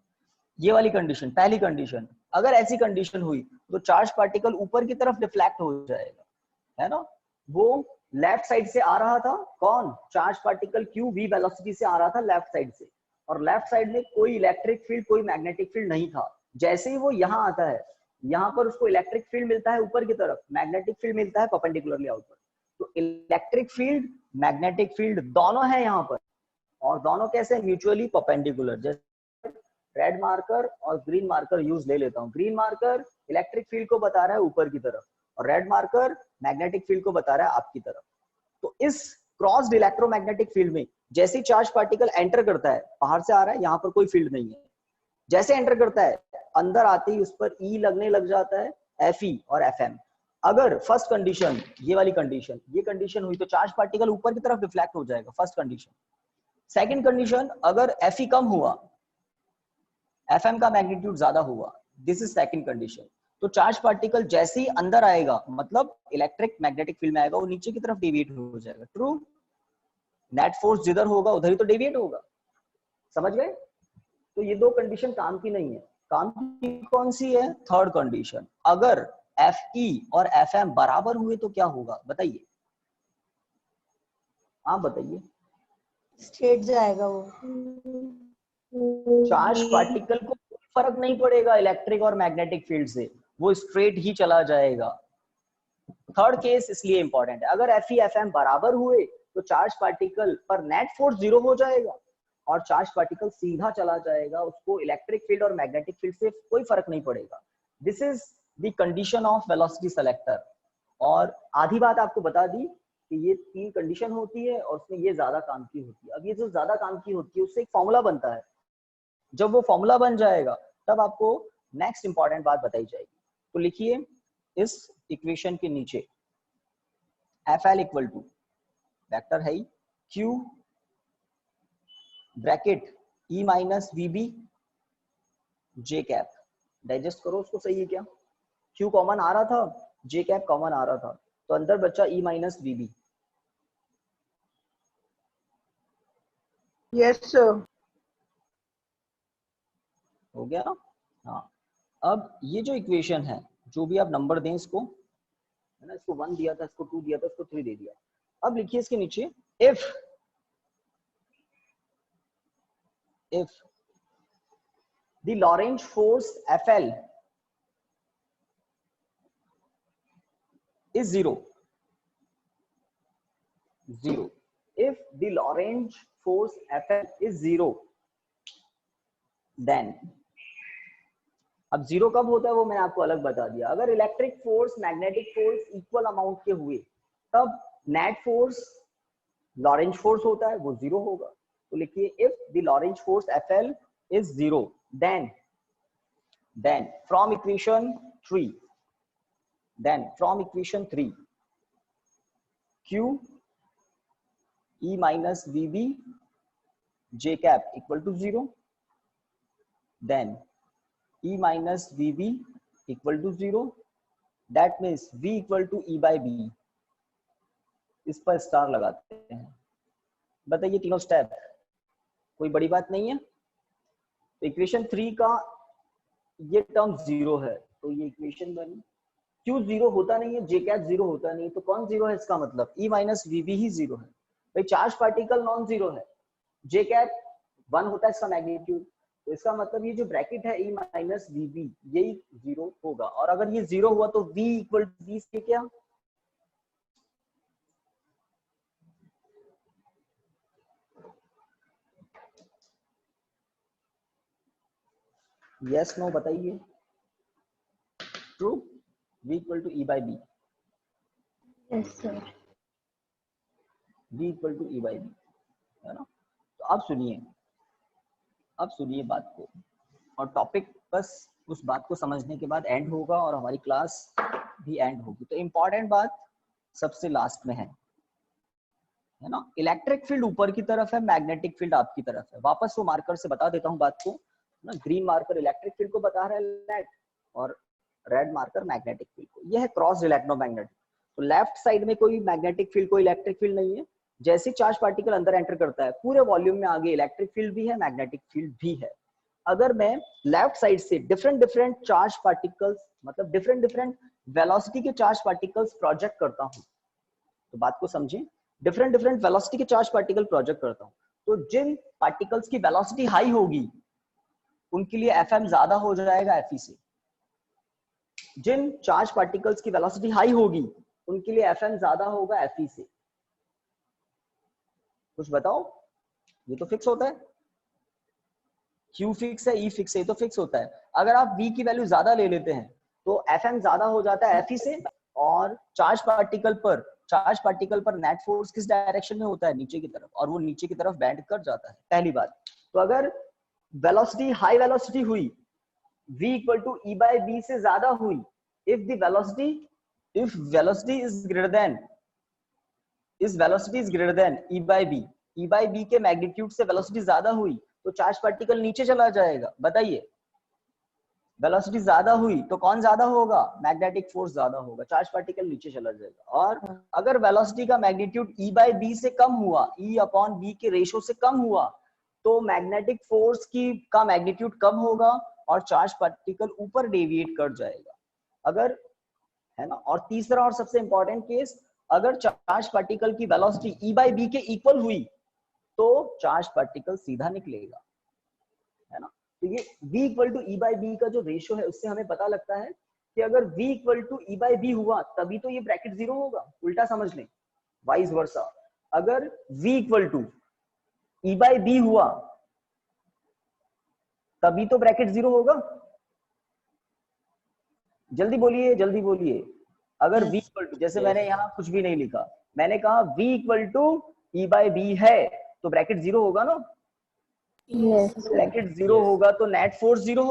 ये वाली कंडीशन, पहली कंडीशन, अगर ऐसी कंडीशन हुई तो चार्ज पार्टिकल ऊपर की तरफ डिफ्लेक्ट हो जाएगा, है ना। वो लेफ्ट साइड से आ रहा था, कौन, charge particle Q V velocity से आ रहा था लेफ्ट साइड से, और लेफ्ट साइड में कोई इलेक्ट्रिक फील्ड, कोई मैग्नेटिक फील्ड नहीं था। जैसे ही वो यहाँ आता है, यहाँ पर उसको इलेक्ट्रिक फील्ड मिलता है ऊपर की तरफ, मैग्नेटिक फील्ड मिलता है परपेंडिकुलरली आउटवर्ड। तो इलेक्ट्रिक फील्ड, मैग्नेटिक फील्ड दोनों है यहाँ पर, और दोनों कैसे, म्यूचुअली परपेंडिकुलर। जैसे रेड मार्कर और ग्रीन मार्कर यूज ले लेता हूँ। ग्रीन मार्कर इलेक्ट्रिक फील्ड को बता रहा है ऊपर की तरफ, और रेड मार्कर मैग्नेटिक फील्ड को बता रहा है आपकी तरफ। तो इस क्रॉस्ड इलेक्ट्रोमैग्नेटिक फील्ड में जैसे चार्ज पार्टिकल एंटर करता है, बाहर से आ रहा है, यहाँ पर कोई फील्ड नहीं है, जैसे एंटर करता है अंदर आते ही उस पर ई लगने लग जाता है, एफ ई और एफ एम। अगर फर्स्ट कंडीशन, ये वाली कंडीशन, ये कंडीशन हुई तो चार्ज पार्टिकल ऊपर की तरफ रिफ्लेक्ट हो जाएगा, फर्स्ट कंडीशन। सेकंड कंडीशन, अगर एफ ई कम हुआ, एफ एम का मैग्नीट्यूड ज्यादा हुआ, दिस इज सेकंड कंडीशन। तो चार्ज पार्टिकल जैसे ही अंदर आएगा, मतलब इलेक्ट्रिक मैग्नेटिक फील्ड में आएगा, वो नीचे की तरफ डेविएट हो जाएगा। ट्रू, नेट फोर्स जिधर होगा उधर ही तो डेविएट होगा, समझ गए। तो ये दो कंडीशन काम की नहीं है। काम की कौन सी है, थर्ड कंडीशन। अगर एफ ई और एफ एम बराबर हुए तो क्या होगा, बताइए, आप बताइए। स्ट्रेट जाएगा वो। चार्ज पार्टिकल को कोई फर्क नहीं पड़ेगा इलेक्ट्रिक और मैग्नेटिक फील्ड से, वो स्ट्रेट ही चला जाएगा। थर्ड केस इसलिए इंपॉर्टेंट है, अगर एफ ई एफ एम बराबर हुए तो चार्ज पार्टिकल पर नेट फोर्स जीरो हो जाएगा, और चार्ज पार्टिकल सीधा चला जाएगा, उसको इलेक्ट्रिक फील्ड और मैग्नेटिक फील्ड से कोई फर्क नहीं पड़ेगा। This is the condition of velocity selector. और आधी बात आपको बता दी कि ये तीन कंडीशन होती है और उसमें ये ज्यादा काम की होती है। अब ये जो ज्यादा काम की होती है उससे एक फॉर्मूला बनता है, जब वो फॉर्मूला बन जाएगा तब आपको नेक्स्ट इंपॉर्टेंट बात बताई जाएगी। तो लिखिए इस इक्वेशन के नीचे F L equal to vector है Q bracket E minus V B J cap. Digest करो उसको, सही है क्या। क्यू कॉमन आ रहा था, जे कैप कॉमन आ रहा था, तो अंदर बच्चा E minus V B. Yes sir. हो गया। हाँ, अब ये जो इक्वेशन है, जो भी आप नंबर दें इसको, है ना, इसको 1 दिया था, इसको 2 दिया था, इसको 3 दे दिया। अब लिखिए इसके नीचे if the Lorentz force FL is zero. If the Lorentz force FL is zero, then अब जीरो कब होता है वो मैंने आपको अलग बता दिया। अगर electric force magnetic force equal amount के हुए तब नेट फोर्स लॉरेंज फोर्स होता है, वो जीरो होगा। तो लिखिए if the Lorentz force FL is zero then from equation 3 Q E minus VB J cap equal to 0, then E minus VB equal to 0, that means V equal to E by B। इस पर star लगाते हैं। बताइए तीनों step, कोई बड़ी बात नहीं है। तो इक्वेशन 3 का ये टर्म जीरो है तो ये इक्वेशन बनी। क्यू जीरो होता नहीं है, जे कैप जीरो होता नहीं, तो कौन जीरो है इसका मतलब ई माइनस वीबी ही जीरो है। भाई चार्ज पार्टिकल नॉन जीरो है, जे कैप 1 होता है इसका मैग्नीट्यूड, तो इसका मतलब ये जो ब्रैकेट है ई माइनस वीबी यही जीरो होगा। और अगर ये जीरो हुआ तो v इक्वल टू वी से क्या, यस नो बताइए। True, v equal to E by B. Yes sir. v equal to E by B है ना। तो अब सुनिए बात को, और टॉपिक बस उस बात को समझने के बाद एंड होगा और हमारी क्लास भी एंड होगी। तो इम्पोर्टेंट बात सबसे लास्ट में है ना। इलेक्ट्रिक फील्ड ऊपर की तरफ है, मैग्नेटिक फील्ड आपकी तरफ है। वापस वो मार्कर से बता देता हूँ बात को ना। ग्रीन मार्कर इलेक्ट्रिक फील्ड को बता रहा है लेट, और रेड मार्कर मैग्नेटिक फील्ड को। यह है क्रॉस इलेक्ट्रोमैग्नेटिक। तो लेफ्ट साइड में कोई मैग्नेटिक फील्ड कोई इलेक्ट्रिक फील्ड नहीं है। जैसे चार्ज पार्टिकल अंदर एंटर करता है पूरे वॉल्यूम में आगे इलेक्ट्रिक फील्ड भी है, मैग्नेटिक फील्ड भी है। अगर मैं लेफ्ट साइड से डिफरेंट चार्ज पार्टिकल्स मतलब डिफरेंट वेलोसिटी के चार्ज पार्टिकल्स प्रोजेक्ट करता हूँ, तो बात को समझें, डिफरेंट वेलोसिटी के चार्ज पार्टिकल प्रोजेक्ट करता हूँ, तो जिन पार्टिकल्स की वेलोसिटी हाई होगी उनके लिए FM ज्यादा हो जाएगा FE से। जिन चार्ज पार्टिकल्स की वेलोसिटी हाई होगी उनके लिए FM ज्यादा होगा FE से। कुछ बताओ, ये तो फिक्स होता है। Q फिक्स है, E फिक्स है, ये तो फिक्स होता है। अगर आप V की वैल्यू ज्यादा ले लेते हैं तो FM ज्यादा हो जाता है FE से, और चार्ज पार्टिकल पर नेट फोर्स किस डायरेक्शन में होता है, नीचे की तरफ, और वो नीचे की तरफ बेंड कर जाता है। पहली बात। तो अगर वेलोसिटी हाई वेलोसिटी हुई, v equal to E by B से ज्यादा हुई, if velocity is greater than e by b के मैग्नीट्यूड से वेलोसिटी ज्यादा हुई तो चार्ज पार्टिकल नीचे चला जाएगा। बताइए, वेलोसिटी ज्यादा हुई तो कौन ज्यादा होगा, मैग्नेटिक फोर्स ज्यादा होगा, चार्ज पार्टिकल नीचे चला जाएगा। और अगर वेलोसिटी का मैग्नीट्यूड e बाई बी से कम हुआ, e अपॉन बी के रेशो से कम हुआ, तो मैग्नेटिक फोर्स का मैग्नीट्यूड कम होगा और चार्ज पार्टिकल ऊपर डेविएट कर जाएगा। अगर है ना। और तीसरा और सबसे इंपॉर्टेंट केस, अगर चार्ज पार्टिकल की वेलोसिटी e बाई बी के इक्वल हुई तो चार्ज पार्टिकल सीधा निकलेगा, है ना। तो ये v equal to E by B का जो रेशो है उससे हमें पता लगता है कि अगर v equal to E by B हुआ तभी तो ये ब्रैकेट जीरो होगा। उल्टा समझ लें, वाइस वर्सा। अगर v equal to E by B हुआ तभी तो ब्रैकेट जीरो होगा। जल्दी बोलिए। अगर v इक्वल टू, जैसे मैंने यहाँ कुछ भी नहीं लिखा, मैंने कहा v equal to E by B है तो ब्रैकेट जीरो होगा ना। ब्रैकेट जीरो होगा तो नेट फोर्स जीरो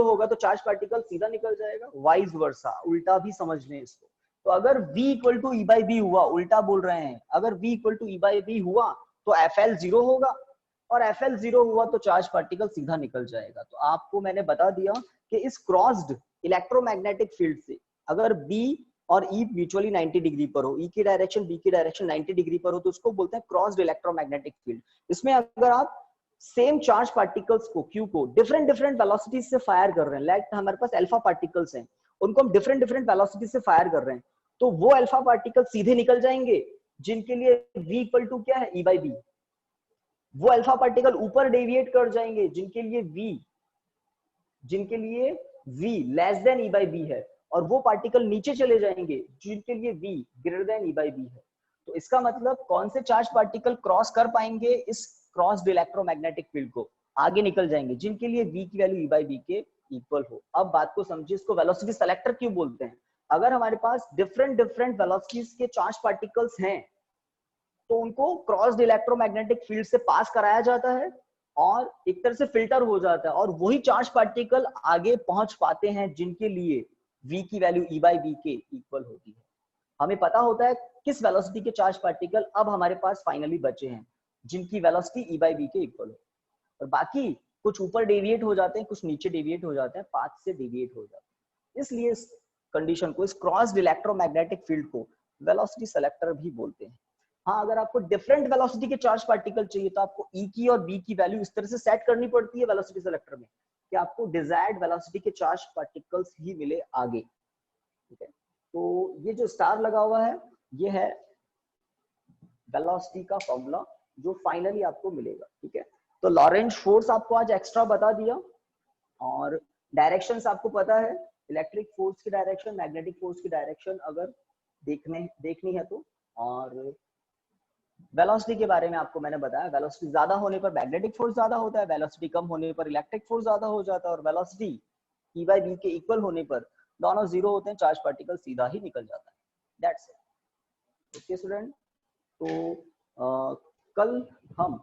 होगा, तो चार्ज पार्टिकल सीधा निकल जाएगा। वाइस वर्सा, उल्टा भी समझ लें इसको। तो अगर v equal to E by B हुआ, उल्टा बोल रहे हैं, अगर v equal to E by B हुआ तो FL जीरो होगा, और FL जीरो हुआ तो चार्ज पार्टिकल सीधा निकल जाएगा। तो आपको मैंने बता दिया कि इस क्रॉस्ड इलेक्ट्रोमैग्नेटिक फील्ड से अगर B और E म्यूचुअली 90 डिग्री पर हो, E की डायरेक्शन B की डायरेक्शन 90 डिग्री पर हो, तो उसको बोलते हैं क्रॉस्ड इलेक्ट्रोमैग्नेटिक फील्ड। इसमें अगर आप सेम चार्ज पार्टिकल्स को Q को डिफरेंट वेलोसिटी से फायर कर रहे हैं, लाइक हमारे पास अल्फा पार्टिकल्स हैं, उनको हम डिफरेंट वेलोसिटी से फायर कर रहे हैं, तो वो अल्फा पार्टिकल सीधे निकल जाएंगे जिनके लिए V इक्वल टू क्या है, E बाई बी। वो अल्फा पार्टिकल ऊपर डेविएट कर जाएंगे जिनके लिए V less than E by B है, और वो पार्टिकल नीचे चले जाएंगे जिनके लिए V greater than E by B है। तो इसका मतलब कौन से चार्ज पार्टिकल क्रॉस कर पाएंगे इस क्रॉस्ड इलेक्ट्रोमैग्नेटिक फील्ड को, आगे निकल जाएंगे जिनके लिए v की वैल्यू e बाई बी के इक्वल हो। अब बात को समझिए, इसको वेलोसिटी सेलेक्टर क्यों बोलते हैं? अगर हमारे पास डिफरेंट डिफरेंट वेलोसिटीज के चार्ज पार्टिकल्स हैं तो उनको क्रॉस्ड इलेक्ट्रोमैग्नेटिक फील्ड से पास कराया जाता है और एक तरह से फिल्टर हो जाता है, और वही चार्ज पार्टिकल आगे पहुंच पाते हैं जिनके लिए v की वैल्यू e बाई बी के इक्वल होती है। हमें पता होता है किस वेलोसिटी के चार्ज पार्टिकल अब हमारे पास फाइनली बचे हैं जिनकी वेलोसिटी e बाई बी के इक्वल हो, और बाकी कुछ ऊपर डेविएट हो जाते हैं, कुछ नीचे डेविएट हो जाते हैं, पाथ से डेविएट हो जाते हैं। इसलिए इस कंडीशन को, इस क्रॉस्ड इलेक्ट्रोमैग्नेटिक फील्ड को वेलोसिटी सेलेक्टर भी बोलते हैं। हाँ, अगर आपको डिफरेंट वेलोसिटी के चार्ज पार्टिकल चाहिए तो आपको E की और B की वैल्यू इस तरह से सेट करनी पड़ती है वेलोसिटी सेलेक्टर में कि आपको डिजायर्ड वेलोसिटी के चार्ज पार्टिकल्स ही मिले आगे। ठीक है, तो ये जो स्टार लगा हुआ है ये है वेलोसिटी का फॉर्मूला जो फाइनली आपको मिलेगा। ठीक है, तो लॉरेंज फोर्स आपको आज एक्स्ट्रा बता दिया, और डायरेक्शंस आपको पता है, इलेक्ट्रिक फोर्स की डायरेक्शन, मैग्नेटिक फोर्स की डायरेक्शन अगर देखनी है तो, और वेलोसिटी के बारे में आपको मैंने बताया, वेलोसिटी ज्यादा होने पर मैग्नेटिक फोर्स ज्यादा होता है, वेलोसिटी कम होने पर इलेक्ट्रिक फोर्स ज्यादा हो जाता है, और वेलोसिटी e बाई बी के इक्वल होने पर दोनों जीरो होते हैं, चार्ज पार्टिकल सीधा ही निकल जाता है। That's it. ओके स्टूडेंट, तो कल हम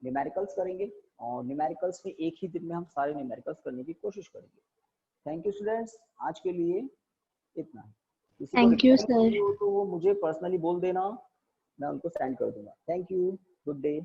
न्यूमेरिकल्स करेंगे, और न्यूमेरिकल्स में एक ही दिन में हम सारे न्यूमेरिकल्स करने की कोशिश करेंगे। थैंक यू स्टूडेंट्स, आज के लिए इतना। किसी को Thank you, रिप्लाई sir. चाहिए हो तो वो मुझे पर्सनली बोल देना, मैं उनको सेंड कर दूंगा। Thank you, good day.